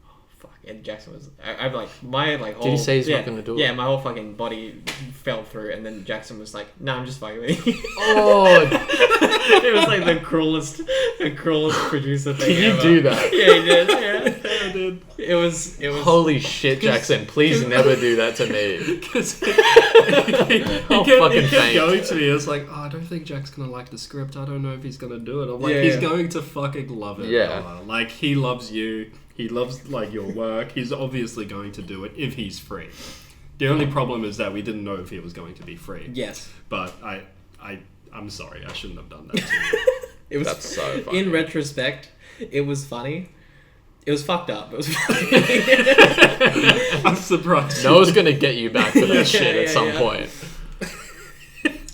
"Oh fuck!" And Jackson was, I'm like, my like whole. Did he say he's not going to do it? Yeah, my whole fucking body fell through, and then Jackson was like, "No, I'm just fucking with you." Oh, It was like the cruelest producer thing. did you ever. do that? Yeah, he did. Yeah, I did. it was. Holy shit, Jackson! Please never do that to me. Because I'll fucking he kept faint. going to me. It's like, oh, I don't think Jack's gonna like the script. I don't know if he's gonna do it. I'm like, he's going to fucking love it. Yeah. Noah. Like, he loves you. He loves like your work. He's obviously going to do it if he's free. The only problem is that we didn't know if he was going to be free. Yes. But I'm sorry. I shouldn't have done that to you. It was. That's so funny. In retrospect, it was funny. It was fucked up. It was funny. I'm surprised. Noah's gonna get you back for that shit yeah, at some yeah. point.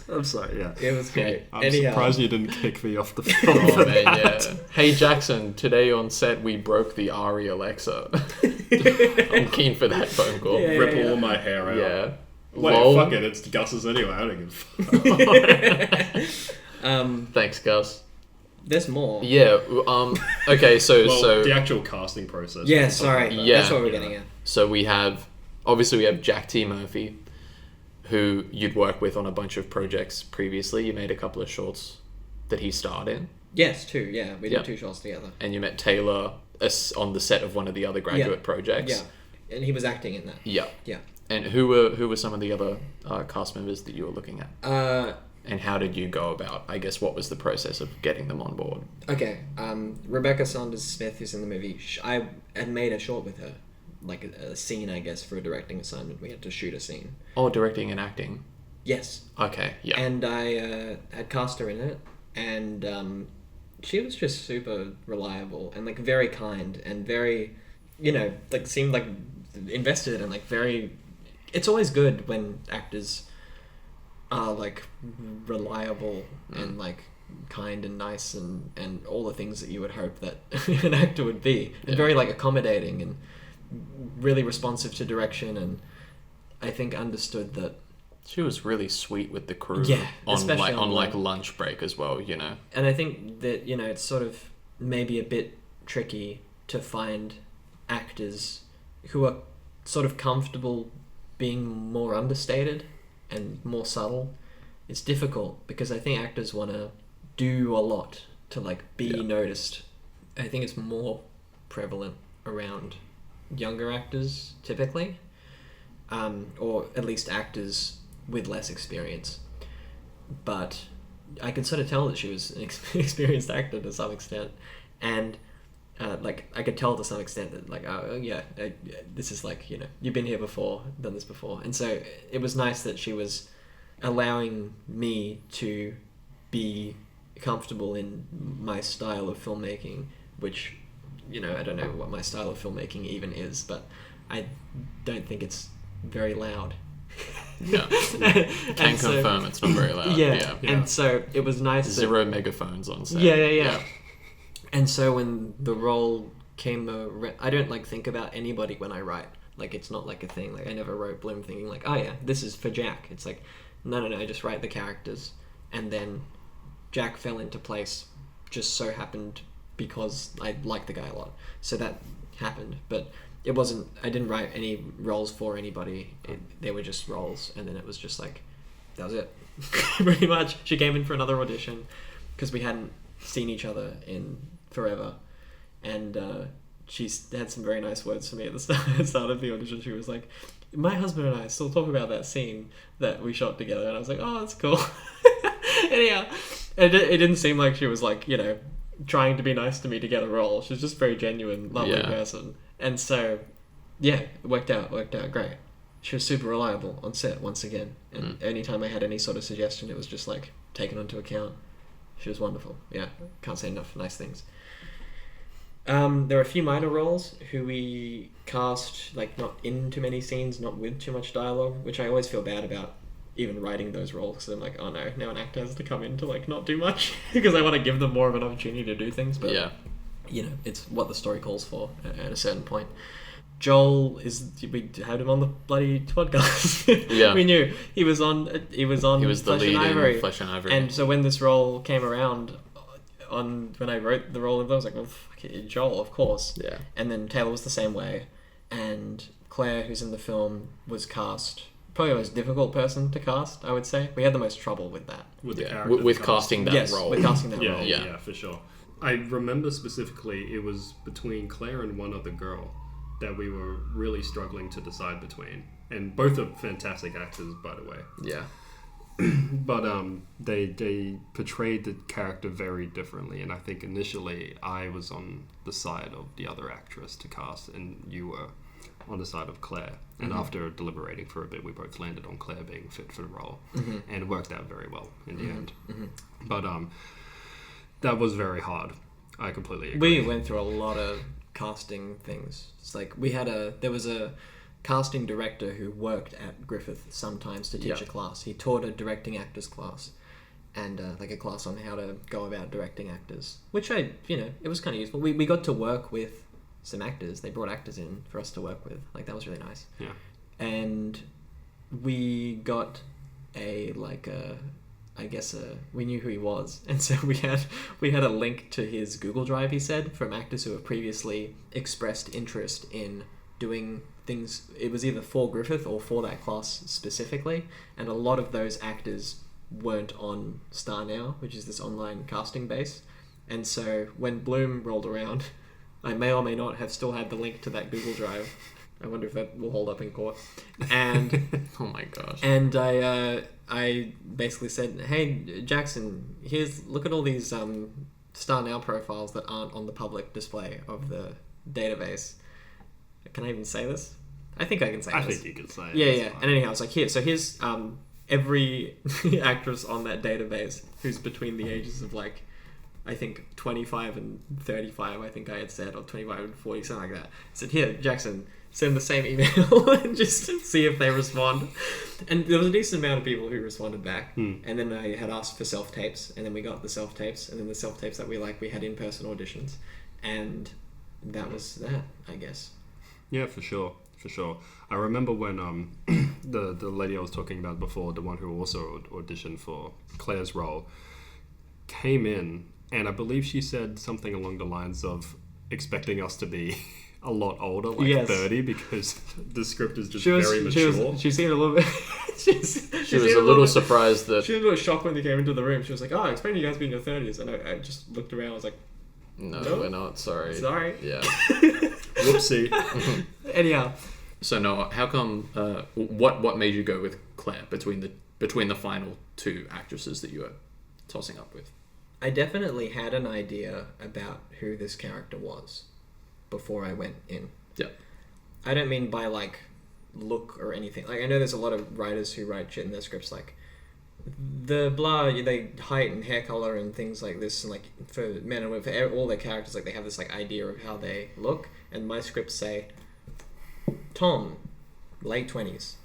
I'm sorry. Yeah. It was great. I'm Anyhow. surprised you didn't kick me off the film. Oh for man, that. yeah. Hey Jackson, today on set we broke the Ari Alexa. I'm keen for that phone call. Yeah. Rip all my hair out. Yeah. Wait, Lol. fuck it. It's Gus's anyway. I don't give a fuck. Thanks, Gus. There's more. Yeah. Okay. So the actual casting process. Yeah, sorry. Yeah. That's what we're getting at. So we have Jack T. Murphy, who you'd worked with on a bunch of projects previously. You made a couple of shorts that he starred in, Yes, 2. Yeah, we did Yeah. 2 shots together. and you met Taylor on the set of one of the other graduate projects. Yeah, and he was acting in that. Yeah. Yeah. And who were some of the other cast members that you were looking at? And how did you go about, I guess, what was the process of getting them on board? Okay, Rebecca Saunders Smith, who's in the movie, I had made a short with her. Like a scene, I guess, for a directing assignment. We had to shoot a scene. Oh, directing and acting. Yes. Okay, yeah. And I had cast her in it, and she was just super reliable and like very kind and very, like seemed like invested and like very. It's always good when actors are like reliable and like kind and nice and all the things that you would hope that an actor would be, and very like accommodating and really responsive to direction, and I think understood that. She was really sweet with the crew. Yeah, on especially on lunch break as well, And I think that, it's sort of maybe a bit tricky to find actors who are sort of comfortable being more understated and more subtle. It's difficult because I think actors want to do a lot to like be noticed. I think it's more prevalent around younger actors typically, or at least actors with less experience. But I could sort of tell that she was an experienced actor to some extent, and like I could tell to some extent that like, oh yeah, this is like, you've been here before, done this before. And so it was nice that she was allowing me to be comfortable in my style of filmmaking, which, I don't know what my style of filmmaking even is, but I don't think it's very loud. Yeah. Can confirm it's not very loud. Yeah. And so it was nice. Zero megaphones on set. Yeah. And so when the role came I don't like think about anybody when I write. Like it's not like a thing. Like I never wrote Bloom thinking like, oh yeah, this is for Jack. It's like, no, I just write the characters, and then Jack fell into place just so happened because I liked the guy a lot. So that happened, but it wasn't. I didn't write any roles for anybody. They were just roles, and then it was just like that was it. Pretty much. She came in for another audition because we hadn't seen each other in forever, and she had some very nice words for me at the start of the audition. She was like, my husband and I still talk about that scene that we shot together, and I was like, oh, that's cool. Anyhow, it didn't seem like she was like, you know, trying to be nice to me to get a role. She was just a very genuine, lovely person, and so yeah, it worked out great. She was super reliable on set once again, and anytime I had any sort of suggestion, it was just like taken into account. She was wonderful. Yeah, can't say enough nice things. There are a few minor roles who we cast like not in too many scenes, not with too much dialogue, which I always feel bad about even writing those roles, because I'm like, oh no, now an actor has to come in to like not do much because I want to give them more of an opportunity to do things, but you know, it's what the story calls for at a certain point. Joel we had him on the bloody podcast. We knew he was on the lead in Flesh and Ivory, and so when this role came around, when I wrote the role, I was like, well, fuck it, Joel, of course. Yeah. And then Taylor was the same way, and Claire, who's in the film, was cast. Probably the most difficult person to cast, I would say. We had the most trouble with that. With the character. With casting that role. With casting that role. Yeah, for sure. I remember specifically it was between Claire and one other girl that we were really struggling to decide between. And both are fantastic actors, by the way. Yeah. But they portrayed the character very differently, and I think initially I was on the side of the other actress to cast, and you were on the side of Claire. And after deliberating for a bit, we both landed on Claire being fit for the role, and it worked out very well in the end. But that was very hard. I completely agree. We went through a lot of casting things. It's like there was a casting director who worked at Griffith sometimes to teach a class. He taught a directing actors class, and like a class on how to go about directing actors, which it was kind of useful. We got to work with some actors. They brought actors in for us to work with. Like, that was really nice. Yeah. And we got we knew who he was, and so we had a link to his Google Drive, he said, from actors who have previously expressed interest in doing things. It was either for Griffith or for that class specifically, and a lot of those actors weren't on Star Now, which is this online casting base. And so when Bloom rolled around, I may or may not have still had the link to that Google Drive. I wonder if that will hold up in court. And oh my gosh. And I basically said, hey, Jackson, look at all these Star Now profiles that aren't on the public display of the database. Can I even say this? I think I can say this. I think you can say it. Yeah. And anyhow, it's like, here's every actress on that database who's between the ages of like, I think 25 and 35, I think I had said, or 25 and 40, something like that. I said, here, Jackson, send the same email and just see if they respond. And there was a decent amount of people who responded back. And then I had asked for self-tapes, and then we got the self-tapes, and then the self-tapes that we had in-person auditions. And that was that, I guess. Yeah, for sure. I remember when the lady I was talking about before, the one who also auditioned for Claire's role, came in, and I believe she said something along the lines of expecting us to be a lot older, like 30, because the script is just very mature. She seemed a little bit... she was a little surprised that... She was a little shocked when they came into the room. She was like, oh, I expected you guys to be in your 30s. And I just looked around, I was like, no, we're not, sorry. Yeah. Whoopsie. Anyhow. So Noah, how come... what made you go with Claire between the final two actresses that you were tossing up with? I definitely had an idea about who this character was before I went in. Yeah. I don't mean by like look or anything. Like, I know there's a lot of writers who write shit in their scripts like they height and hair color and things like this, and like for men and women, for all their characters, like they have this like idea of how they look, and my scripts say Tom, late 20s,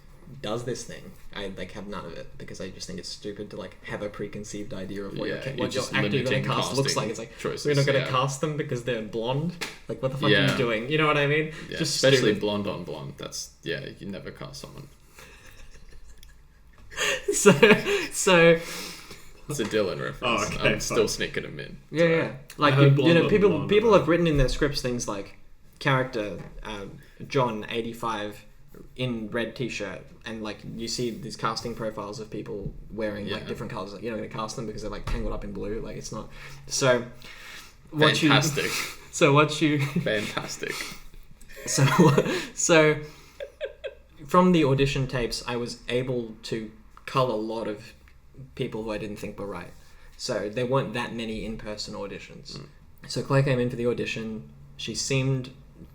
does this thing. I like have none of it because I just think it's stupid to like have a preconceived idea of what your actor you're going to cast looks like. It's like choices, we're not going to cast them because they're blonde. Like, what the fuck are you doing? You know what I mean? Yeah. Just especially stupid. Blonde on blonde. That's you never cast someone. So It's a Dylan reference. Oh, okay, I'm still sneaking them in. Yeah. Like, heard you know, blonde, people have written in their scripts things like character John 85 in red t-shirt, and like you see these casting profiles of people wearing like different colors. Like, you're not going to cast them because they're like tangled up in blue. Like, it's not. So Fantastic. Fantastic. So from the audition tapes, I was able to cull a lot of people who I didn't think were right. So there weren't that many in-person auditions. So Claire came in for the audition. She seemed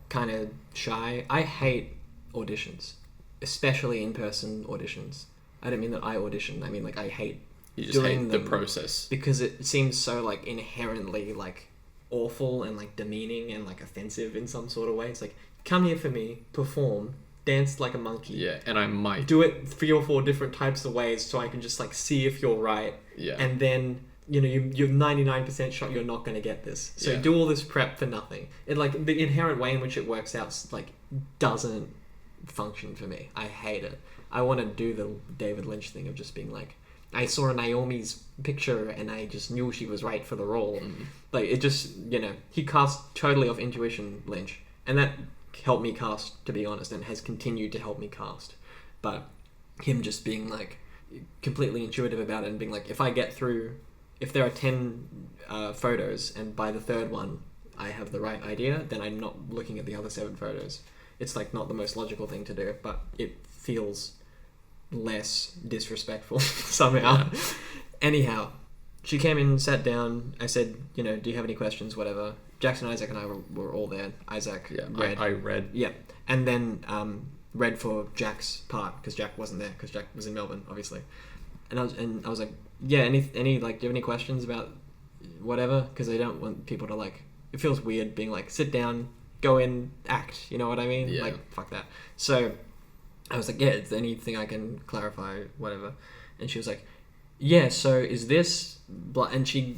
kind of shy. I hate auditions, especially in-person auditions. I don't mean that I audition. I mean, like, I hate You just doing hate the them process. because it seems so like inherently like awful and like demeaning and like offensive in some sort of way. It's like, come here for me, perform, dance like a monkey. Yeah, and I might Do it 3 or 4 different types of ways so I can just like see if you're right. Yeah. And then, you know, you're 99% sure you're not going to get this. So Yeah. do all this prep for nothing. It like the inherent way in which it works out like doesn't function for me. I hate it. I want to do the David Lynch thing of just being like, I saw Naomi's picture and I just knew she was right for the role. Like, it just, you know, he cast totally off intuition, Lynch, and that helped me cast, to be honest, and has continued to help me cast. But him just being like completely intuitive about it and being like, if I get through, if there are 10 photos and by the third one I have the right idea, then I'm not looking at the other 7 photos. It's like not the most logical thing to do, but it feels less disrespectful somehow. Yeah. Anyhow, she came in, sat down. I said, you know, do you have any questions? Whatever. Jackson, Izac, and I were all there. Izac read. I read. Yeah, and then read for Jack's part because Jack wasn't there because Jack was in Melbourne, obviously. And I was like, yeah, any like, do you have any questions about whatever? Because I don't want people to like. It feels weird being like, sit down, go in, act. You know what I mean? Yeah. Like, fuck that. So I was like, yeah, is there anything I can clarify, whatever? And she was like, yeah, so is this... And she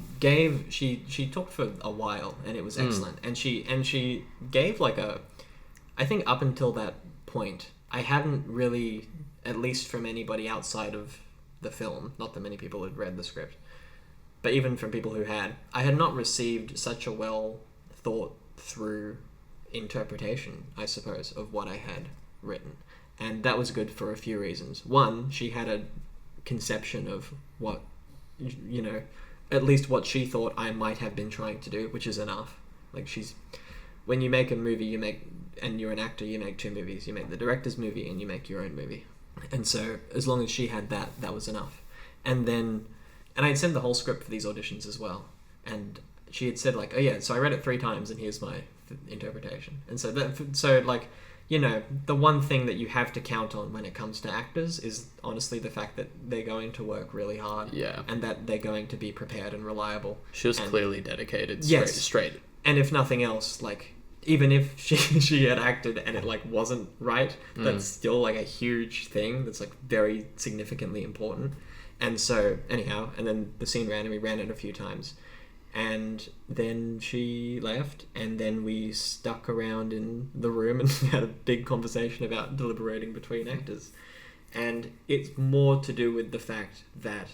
talked for a while, and it was excellent. And she gave like a... I think up until that point, I hadn't really, at least from anybody outside of the film, not that many people had read the script, but even from people who had, I had not received such a well thought through interpretation, I suppose, of what I had written. And that was good for a few reasons. One, she had a conception of what, you know, at least what she thought I might have been trying to do, which is enough. Like, when you make a movie, and you're an actor, you make 2 movies. You make the director's movie and you make your own movie. And so as long as she had that was enough. And I had sent the whole script for these auditions as well. And she had said like, oh yeah, so I read it 3 times and here's my interpretation. And so like, you know, the one thing that you have to count on when it comes to actors is honestly the fact that they're going to work really hard. Yeah. And that they're going to be prepared and reliable. She was clearly dedicated. Straight. And if nothing else, like, even if she had acted and it like wasn't right, that's still like a huge thing that's like very significantly important. And so anyhow, and then the scene ran and we ran it a few times. And then she left, and then we stuck around in the room and had a big conversation about deliberating between actors. And it's more to do with the fact that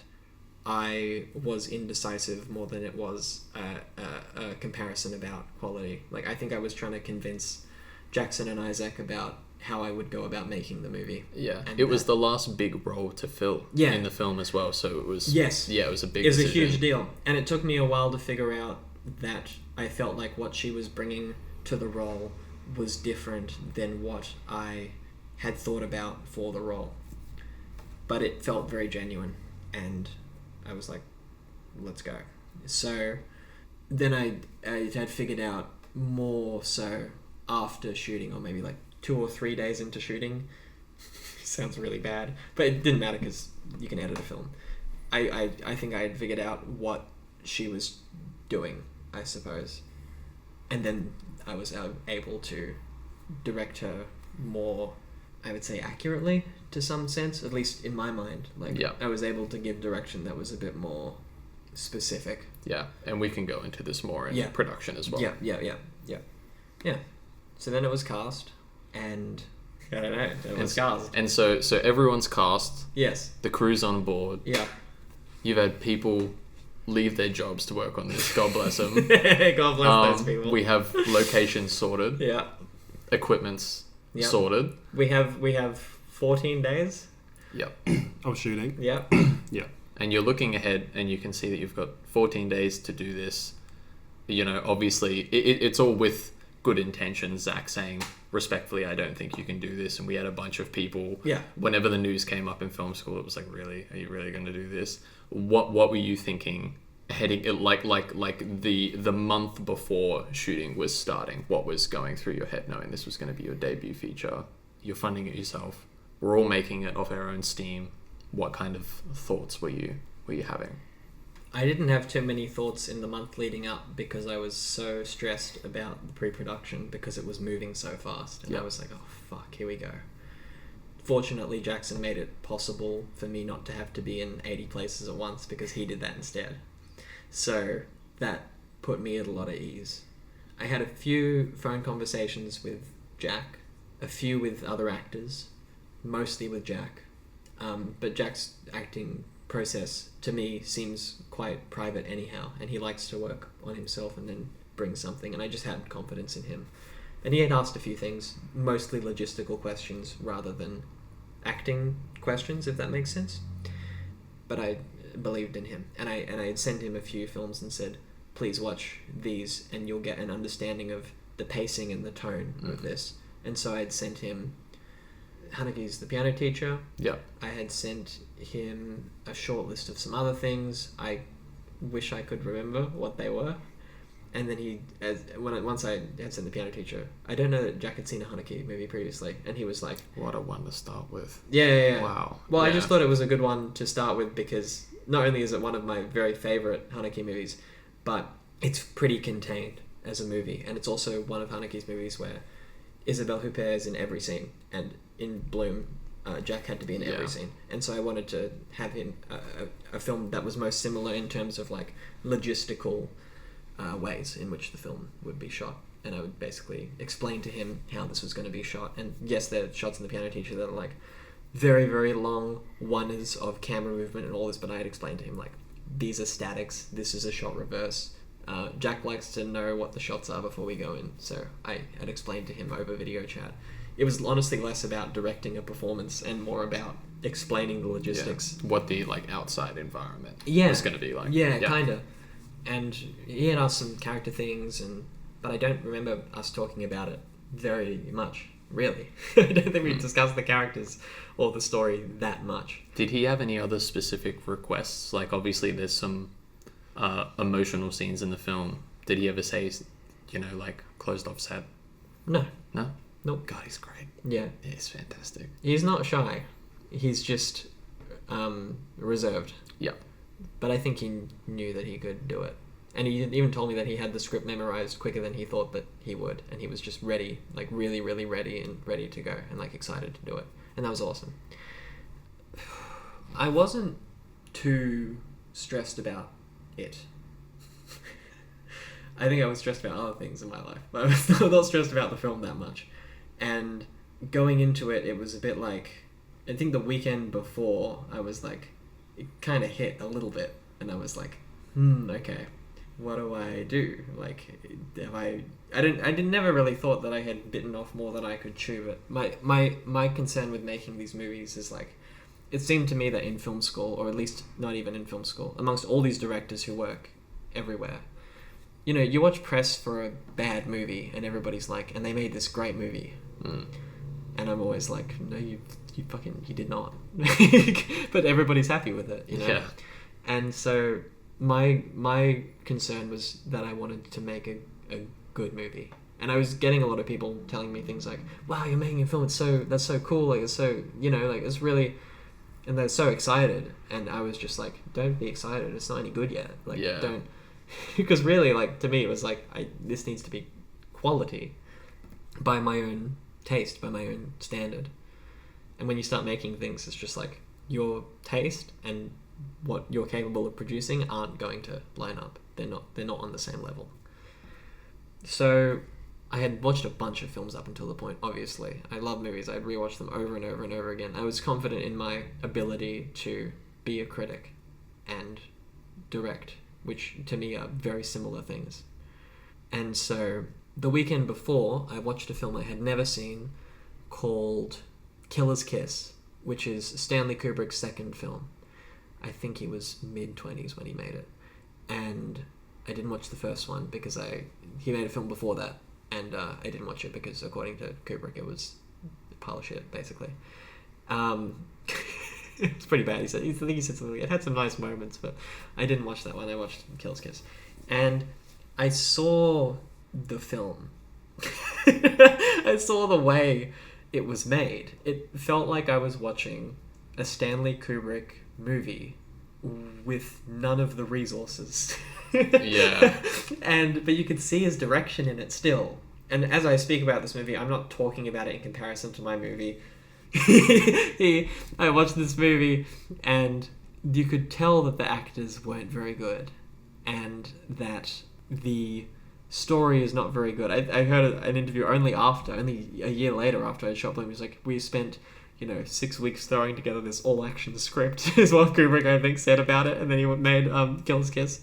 I was indecisive more than it was a comparison about quality. Like, I think I was trying to convince Jackson and Izac about how I would go about making the movie. Yeah, and it was the last big role to fill in the film as well, so it was... Yes. Yeah, it was a big decision. It was a huge deal. And it took me a while to figure out that I felt like what she was bringing to the role was different than what I had thought about for the role. But it felt very genuine, and I was like, let's go. So then I had figured out more so after shooting, or maybe like 2 or 3 days into shooting. Sounds really bad, but it didn't matter because you can edit a film. I think I had figured out what she was doing, I suppose, and then I was able to direct her more, I would say, accurately to some sense, at least in my mind. Like, I was able to give direction that was a bit more specific. Yeah, and we can go into this more in production as well. Yeah. So then it was cast, and I don't know, it was cast. And so everyone's cast. Yes. The crew's on board. Yeah. You've had people leave their jobs to work on this. God bless them. God bless those people. We have locations sorted. Yeah. Equipment's sorted. We have 14 days. Yep. Of shooting. Yeah. Yeah. And you're looking ahead and you can see that you've got 14 days to do this. You know, obviously, it's all with good intentions. Zach saying, respectfully, I don't think you can do this. And we had a bunch of people. Yeah. Whenever the news came up in film school, it was like, really? Are you really going to do this? What were you thinking heading, like the month before shooting was starting? What was going through your head knowing this was going to be your debut feature? You're funding it yourself. We're all making it off our own steam. What kind of thoughts were you having? I didn't have too many thoughts in the month leading up because I was so stressed about the pre-production because it was moving so fast. And I was like, oh, fuck, here we go. Fortunately, Jackson made it possible for me not to have to be in 80 places at once because he did that instead. So that put me at a lot of ease. I had a few phone conversations with Jack, a few with other actors, mostly with Jack. But Jack's acting process to me seems quite private anyhow, and he likes to work on himself and then bring something, and I just had confidence in him. And he had asked a few things, mostly logistical questions rather than acting questions, if that makes sense. But I believed in him, and I had sent him a few films and said, please watch these and you'll get an understanding of the pacing and the tone of this. And so I'd sent him Haneke's The Piano Teacher. Yeah. I had sent him a short list of some other things. I wish I could remember what they were. And then once I had sent The Piano Teacher, I don't know that Jack had seen a Haneke movie previously, and he was like, what a one to start with. Yeah. Wow. Well, I just thought it was a good one to start with because not only is it one of my very favourite Haneke movies, but it's pretty contained as a movie, and it's also one of Haneke's movies where Isabelle Huppert is in every scene, and in Bloom, Jack had to be in every scene. And so I wanted to have him a film that was most similar in terms of like logistical ways in which the film would be shot, and I would basically explain to him how this was going to be shot. And yes, there are shots in The Piano Teacher that are like very, very long wonders of camera movement and all this, but I had explained to him like, these are statics, this is a shot reverse. Jack likes to know what the shots are before we go in, so I had explained to him over video chat. It was honestly less about directing a performance and more about explaining the logistics. Yeah. What the like outside environment was going to be like. Yeah, kind of. And he had asked some character things, but I don't remember us talking about it very much, really. I don't think we discussed the characters or the story that much. Did he have any other specific requests? Like, obviously, there's some emotional scenes in the film. Did he ever say, like, closed off set? No. No? Nope. God, he's great. Yeah. He's fantastic. He's not shy. He's just reserved. Yeah. But I think he knew that he could do it. And he even told me that he had the script memorized quicker than he thought that he would. And he was just ready, like really, really ready and ready to go and like excited to do it. And that was awesome. I wasn't too stressed about it. I think I was stressed about other things in my life. But I was not stressed about the film that much. And going into it, it was a bit like, I think the weekend before, I was like, it kind of hit a little bit. And I was like, okay, what do I do? Like, I never really thought that I had bitten off more than I could chew. But my concern with making these movies is like, it seemed to me that in film school, or at least not even in film school, amongst all these directors who work everywhere, you watch press for a bad movie and everybody's like, and they made this great movie. And I'm always like, no, you did not. But everybody's happy with it, Yeah. And so my concern was that I wanted to make a good movie. And I was getting a lot of people telling me things like, wow, you're making a film, that's so cool, like it's so, like it's really, and they're so excited. And I was just like, don't be excited, it's not any good yet. Like, don't, because really, like, to me, it was like, this needs to be quality by my own taste, by my own standard. And when you start making things, it's just like your taste and what you're capable of producing aren't going to line up. They're not on the same level. So I had watched a bunch of films up until the point, obviously. I love movies. I'd rewatch them over and over and over again. I was confident in my ability to be a critic. and direct, which to me are very similar things. And so the weekend before, I watched a film I had never seen called Killer's Kiss, which is Stanley Kubrick's second film. I think he was mid-20s when he made it. And I didn't watch the first one because he made a film before that, and I didn't watch it because, according to Kubrick, it was a pile of shit, basically. It's pretty bad. I think he said something. It had some nice moments, but I didn't watch that one. I watched Killer's Kiss. And I saw the film. I saw the way it was made. It felt like I was watching a Stanley Kubrick movie with none of the resources. Yeah. But you could see his direction in it still. And as I speak about this movie, I'm not talking about it in comparison to my movie. I watched this movie and you could tell that the actors weren't very good and that the story is not very good. I heard an interview only a year later after I shot Bloom. He was like, we spent 6 weeks throwing together this all-action script, is what Kubrick, I think, said about it, and then he made Killer's Kiss.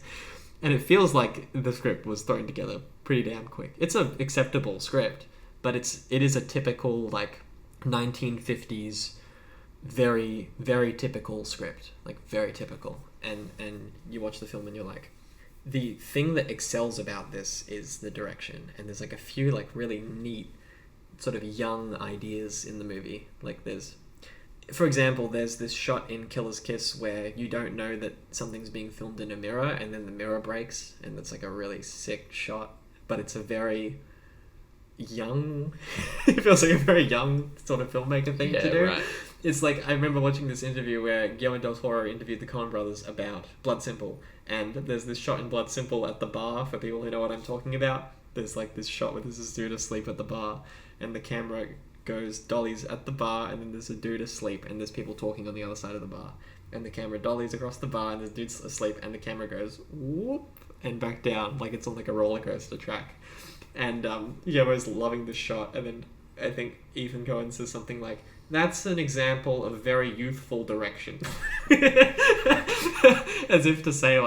And it feels like the script was thrown together pretty damn quick. It's an acceptable script, but it is a typical, 1950s, very, very typical script. Very typical. And you watch the film and you're like, the thing that excels about this is the direction. And there's, a few, really neat sort of young ideas in the movie. For example, there's this shot in Killer's Kiss where you don't know that something's being filmed in a mirror, and then the mirror breaks, and it's a really sick shot, but it's a very young it feels like a very young sort of filmmaker thing to do. Right. It's I remember watching this interview where Guillermo del Toro interviewed the Coen brothers about Blood Simple, and there's this shot in Blood Simple at the bar, for people who know what I'm talking about. There's this shot where there's this dude asleep at the bar, and the camera goes dollies at the bar, and then there's a dude asleep, and there's people talking on the other side of the bar, and the camera dollies across the bar, and the dude's asleep, and the camera goes whoop and back down like it's on a roller coaster track. And Guillermo's loving this shot, and then I think Ethan Coen says something like, that's an example of very youthful direction. As if to say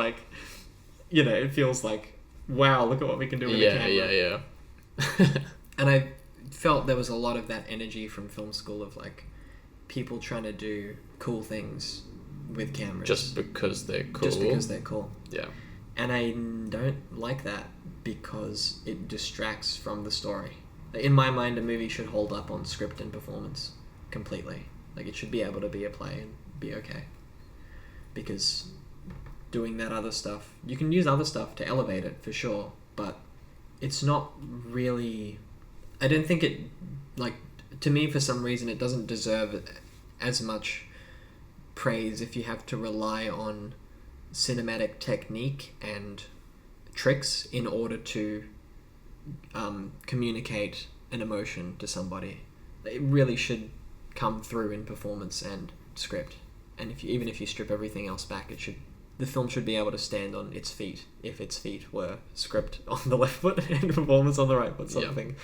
it feels like, wow, look at what we can do with a camera. Yeah. And I felt there was a lot of that energy from film school of people trying to do cool things with cameras. Just because they're cool. Yeah. And I don't like that because it distracts from the story. In my mind, a movie should hold up on script and performance completely. It should be able to be a play and be okay. Because doing that other stuff, you can use other stuff to elevate it for sure, but it's not really... I don't think it, to me, for some reason, it doesn't deserve as much praise if you have to rely on cinematic technique and tricks in order to communicate an emotion to somebody. It really should come through in performance and script. And even if you strip everything else back, the film should be able to stand on its feet if its feet were script on the left foot and performance on the right foot, sort of thing.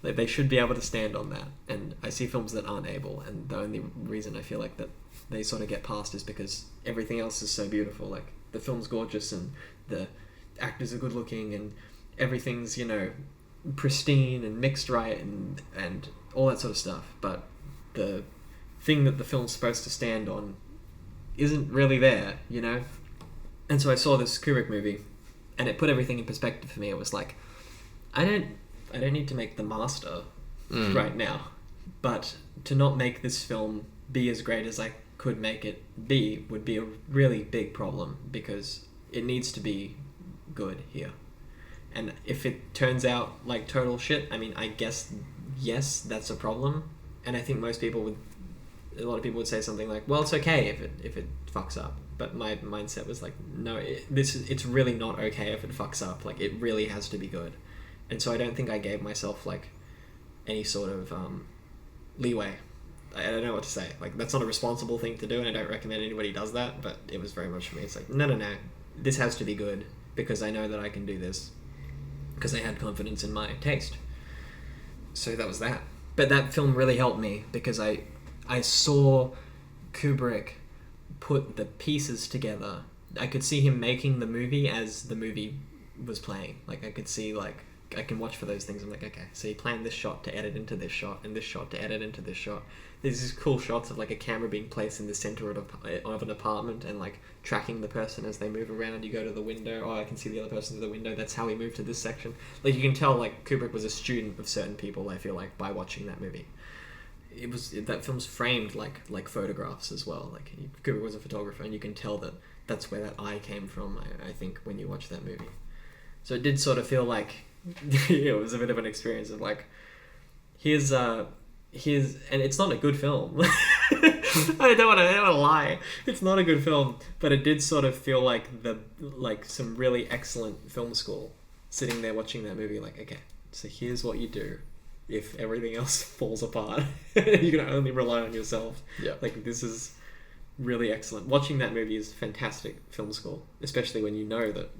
They should be able to stand on that. And I see films that aren't able, and the only reason I feel like that they sort of get past is because everything else is so beautiful. The film's gorgeous, and the actors are good looking, and everything's, pristine and mixed right, and all that sort of stuff. But the thing that the film's supposed to stand on isn't really there, And so I saw this Kubrick movie, and it put everything in perspective for me. It was I don't need to make The Master right now, but to not make this film be as great as I could make it be would be a really big problem, because it needs to be good here. And if it turns out like total shit, I guess, yes, that's a problem. And I think a lot of people would say something like, well, it's okay if it fucks up. But my mindset was no, it's really not okay if it fucks up. It really has to be good. And so I don't think I gave myself any sort of leeway. I don't know what to say. That's not a responsible thing to do, and I don't recommend anybody does that, but it was very much for me. It's no. This has to be good because I know that I can do this, because I had confidence in my taste. So that was that. But that film really helped me because I saw Kubrick put the pieces together I could see him making the movie as the movie was playing. Like, I could see, like, I can watch for those things. I'm like, okay, so he planned this shot to edit into this shot, and this shot to edit into this shot. There's these cool shots of, like, a camera being placed in the center of an apartment and, like, tracking the person as they move around. You go to the window, oh, I can see the other person through the window. That's how he moved to this section. Like, you can tell, like, Kubrick was a student of certain people, I feel like, by watching that movie. That film's framed like photographs as well. Like, Kubrick was a photographer, and you can tell that that's where that eye came from, I think, when you watch that movie. So it did sort of feel like it was a bit of an experience of, like, here's and it's not a good film. I don't want to lie. It's not a good film, but it did sort of feel like some really excellent film school, sitting there watching that movie, like, okay, so here's what you do if everything else falls apart. You can only rely on yourself. Yeah. Like, this is really excellent. Watching that movie is fantastic film school, especially when you know that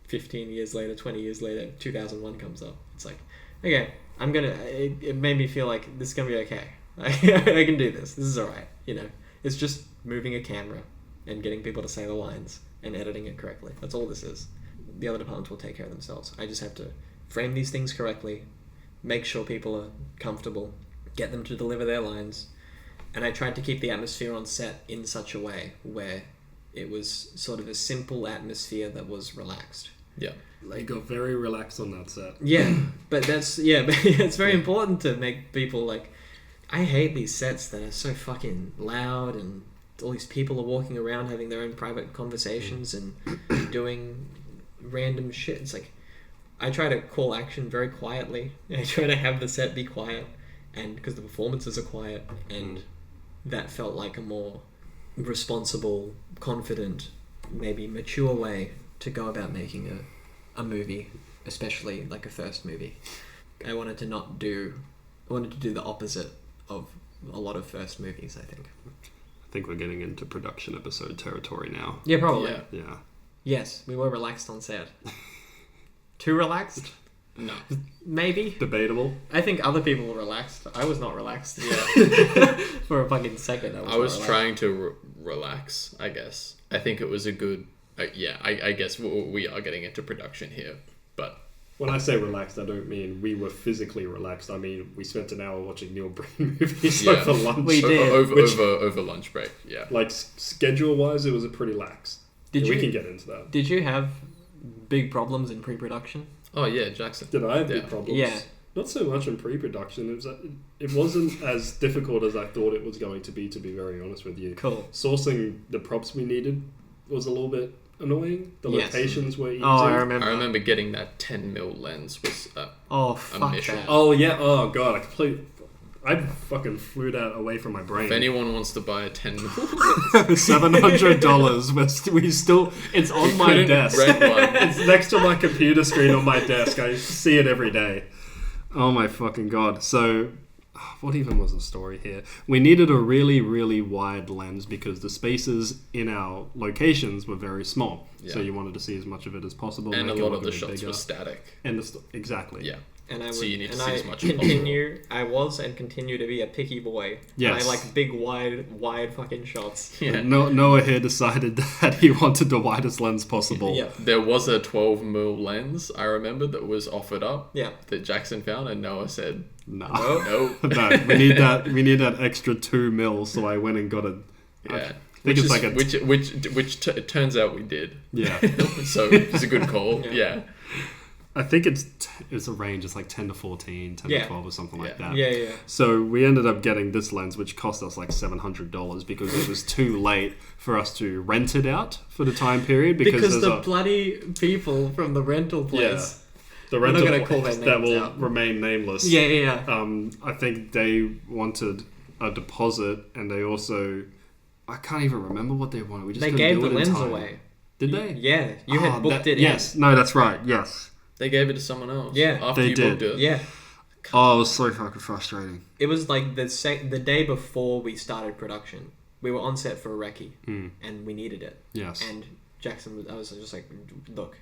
15 years later, 20 years later, 2001 comes up. It's like, okay, it made me feel like this is going to be okay. I can do this. This is alright. You know, it's just moving a camera and getting people to say the lines and editing it correctly. That's all this is. The other departments will take care of themselves. I just have to frame these things correctly, make sure people are comfortable, get them to deliver their lines. And I tried to keep the atmosphere on set in such a way where it was sort of a simple atmosphere that was relaxed. Yeah. They got very relaxed on that set. Yeah, but it's very important to make people, like, I hate these sets that are so fucking loud and all these people are walking around having their own private conversations and doing random shit. It's like, I try to call action very quietly. I try to have the set be quiet, and because the performances are quiet, and that felt like a more responsible, confident, maybe mature way to go about making a movie, especially like a first movie. I wanted to do the opposite of a lot of first movies, I think. I think we're getting into production episode territory now. Yeah, probably. Yeah. Yes, we were relaxed on set. Too relaxed? No. Maybe. Debatable. I think other people were relaxed. I was not relaxed. Yeah. For a fucking second, I was trying to relax, I guess. I think it was a good... I guess we are getting into production here, but... When I say relaxed, I don't mean we were physically relaxed. I mean, we spent an hour watching Neil Breen movies over lunch. We did. Over lunch break, yeah. Like, schedule-wise, it was a pretty lax. We can get into that. Did you have big problems in pre-production? Oh, yeah, Jackson. Did I have big problems? Yeah. Not so much in pre-production. It wasn't as difficult as I thought it was going to be very honest with you. Cool. Sourcing the props we needed was a little bit annoying. The locations were easy. Oh, I remember getting that 10mm lens was a mission. That. Oh, yeah. Oh, God. I fucking flew that away from my brain. If anyone wants to buy a 10mm $700. We still... It's on my desk. Rent one. It's next to my computer screen on my desk. I see it every day. Oh my fucking God. So, what even was the story here? We needed a really, really wide lens because the spaces in our locations were very small. Yeah. So you wanted to see as much of it as possible. And a lot of the shots were static. And exactly. Yeah. And so you need to see as much as possible. I was and continue to be a picky boy. Yes. I like big, wide fucking shots. Yeah. Noah here decided that he wanted the widest lens possible. Yeah. There was a 12mm lens, I remember, that was offered up. Yeah. That Jackson found, and Noah said, No. No. We need that extra 2mm, so I went and got a... Yeah. Which it turns out we did. Yeah. So it's a good call. Yeah. I think it's a range. It's like 10 to 14, 10 to 12 or something like that. Yeah. So we ended up getting this lens, which cost us like $700 because it was too late for us to rent it out for the time period. Because the bloody people from the rental place... The rental not gonna call their that will out. remain nameless. Yeah. I think they wanted a deposit, and they also... I can't even remember what they wanted. We just couldn't gave do the it in lens time. away. Did they? Yeah. You had booked it Yes. in. No, that's right. Yes. They gave it to someone else. Yeah. After they you did. booked it. Yeah. Oh, it was so fucking frustrating. It was like the day before we started production. We were on set for a recce, and we needed it. Yes. And I was just like, look,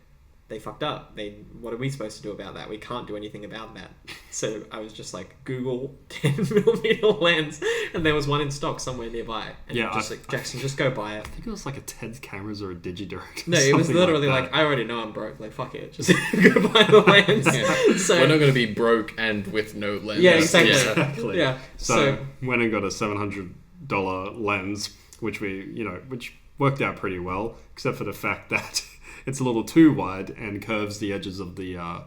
they fucked up. What are we supposed to do about that? We can't do anything about that. So I was just like, Google 10mm lens, and there was one in stock somewhere nearby. And Yeah, just like, Jackson, just go buy it. I think it was like a TED cameras or a Digidirect. No, it was literally like, I already know I'm broke. Like, fuck it, just go buy the lens. Yeah. So We're not going to be broke and with no lens. yeah, exactly. Exactly. Yeah. So went and got a $700 lens, which worked out pretty well, except for the fact that it's a little too wide and curves the edges of the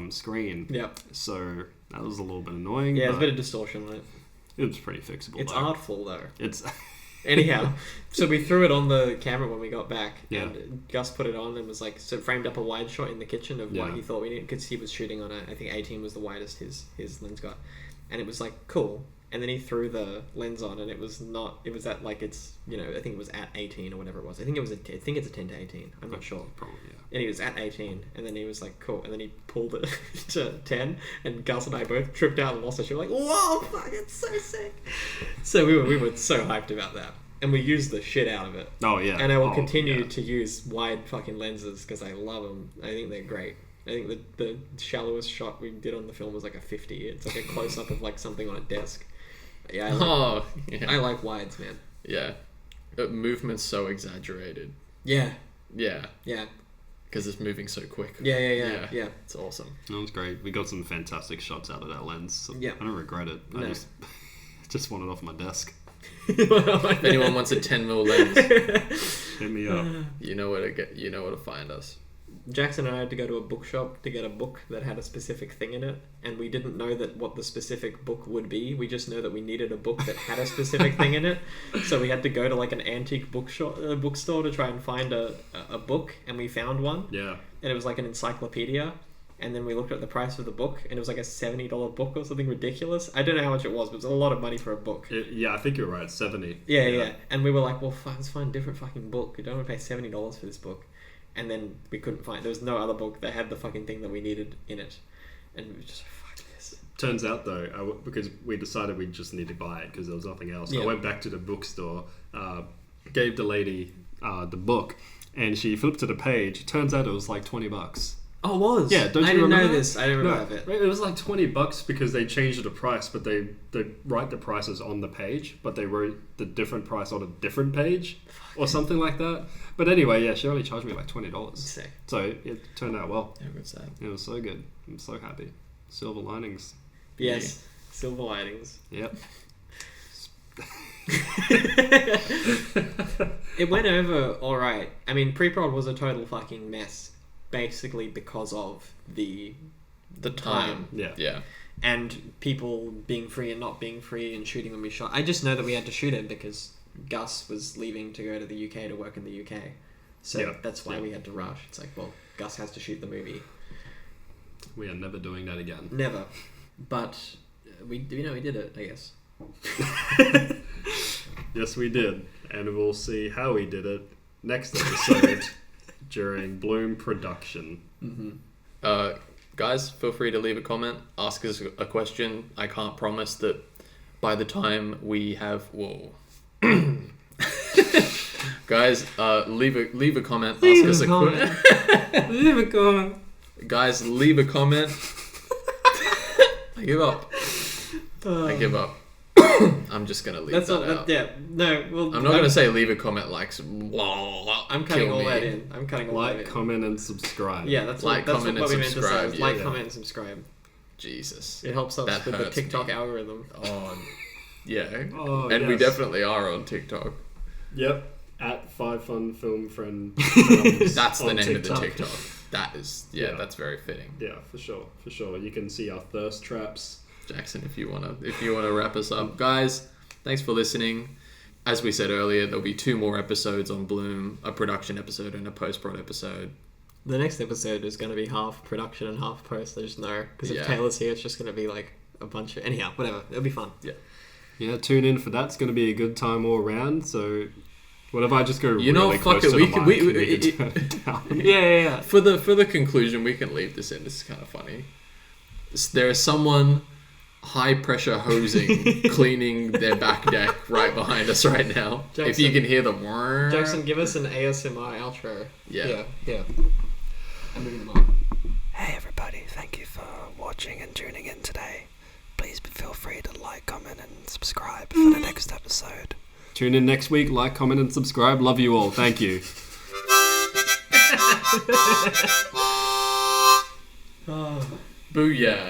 screen. Yep. So that was a little bit annoying. Yeah, there's a but bit of distortion on it. it was pretty fixable. It's though. artful though. It's Anyhow, so we threw it on the camera when we got back, Yeah. and Gus put it on and was like, so framed up a wide shot in the kitchen of what Yeah. he thought we needed, because he was shooting on I think 18 was the widest his lens got, and it was like, cool. And then he threw the lens on, and it was at like, it's, I think it was at 18 or whatever it was. I think it's a 10 to 18. I'm not sure. probably, yeah. And he was at 18, and then he was like, cool. And then he pulled it to 10, and Gus and I both tripped out and lost it. She was like, whoa, fuck, it's so sick. So we were so hyped about that. And we used the shit out of it. Oh, yeah. And I will continue to use wide fucking lenses because I love them. I think they're great. I think the shallowest shot we did on the film was like a 50. It's like a close-up of like something on a desk. Yeah, I like wides, man. Yeah. Movement's so exaggerated. Yeah. Yeah. Yeah. Because it's moving so quick. Yeah. It's awesome. That was great. We got some fantastic shots out of that lens. So Yeah. I don't regret it. I No. just want it off my desk. If anyone wants a 10mm lens, Hit me up. you know where to find us. Jackson and I had to go to a bookshop to get a book that had a specific thing in it, and we didn't know what the specific book would be. We just know that we needed a book that had a specific thing in it, so we had to go to like an antique bookstore to try and find a book, and we found one. Yeah. And it was like an encyclopedia, and then we looked at the price of the book, and it was like a $70 book or something ridiculous. I don't know how much it was, but it was a lot of money for a book. Yeah, I think you're right. 70. Yeah. And we were like, well, let's find a different fucking book. We don't want to pay $70 for this book. And then we couldn't find... There was no other book that had the fucking thing that we needed in it. And we were just like, fuck this. Turns out, though, because we decided we just need to buy it because there was nothing else. Yeah. I went back to the bookstore, gave the lady the book, and she flipped to the page. Turns out it was like $20. Oh, it was? Yeah, don't you I didn't remember know that? this. I didn't remember that bit. It was like $20 because they changed the price, but they write the prices on the page, but they wrote the different price on a different page or something like that. But anyway, yeah, she only charged me like $20. Sick. So it turned out well. Yeah, good sad. It was so good. I'm so happy. Silver linings. Yes. Yeah. Silver linings. Yep. It went over alright. I mean, pre-prod was a total fucking mess. Basically because of the time. Yeah. And people being free and not being free and shooting when we shot. I just know that we had to shoot it because Gus was leaving to go to the UK to work in the UK. So that's why we had to rush. It's like, well, Gus has to shoot the movie. We are never doing that again. Never. But we did it, I guess. Yes, we did. And we'll see how we did it next episode during Bloom production. Mm-hmm. Guys, feel free to leave a comment. Ask us a question. I can't promise that by the time we have... Whoa. Guys, leave a comment. Ask us a question. Leave a comment. Guys, leave a comment. I give up. I give up. I'm just gonna leave that out. Yeah, no. Well, I'm not gonna say leave a comment like. I'm cutting all that in. I'm cutting all that in. Like, comment, and subscribe. Yeah, that's like, what comment, we and meant to say. subscribe. Is like, Yeah. comment, and subscribe. Jesus. It helps us That with the hurts TikTok me. algorithm. Oh, yeah. Oh, And we yes. definitely are on TikTok. Yep. At 5FunFilmFriend. That's the on name of the TikTok. TikTok. That is, that's very fitting. Yeah, for sure. You can see our thirst traps. Jackson, if you wanna wrap us up, guys. Thanks for listening. As we said earlier, there'll be 2 more episodes on Bloom: a production episode and a post-prod episode. The next episode is going to be half production and half post. I just know because if Yeah. Taylor's here, it's just going to be like a bunch of anyhow. Whatever. It'll be fun. Yeah, tune in for that. It's going to be a good time all around. So, what if I just go You know, really fuck close it, to we the can- mic we- and you it- can turn it down? Yeah. For the conclusion, we can leave this in. This is kind of funny. There is someone high pressure hosing cleaning their back deck right behind us right now. If Jackson. you can hear the whirr. Jackson, give us an ASMR outro. Yeah. I'm moving them up. Hey everybody, thank you for watching and tuning in like, comment, and subscribe for the next episode. Tune in next week. Like, comment, and subscribe. Love you all. Thank you. Booyah.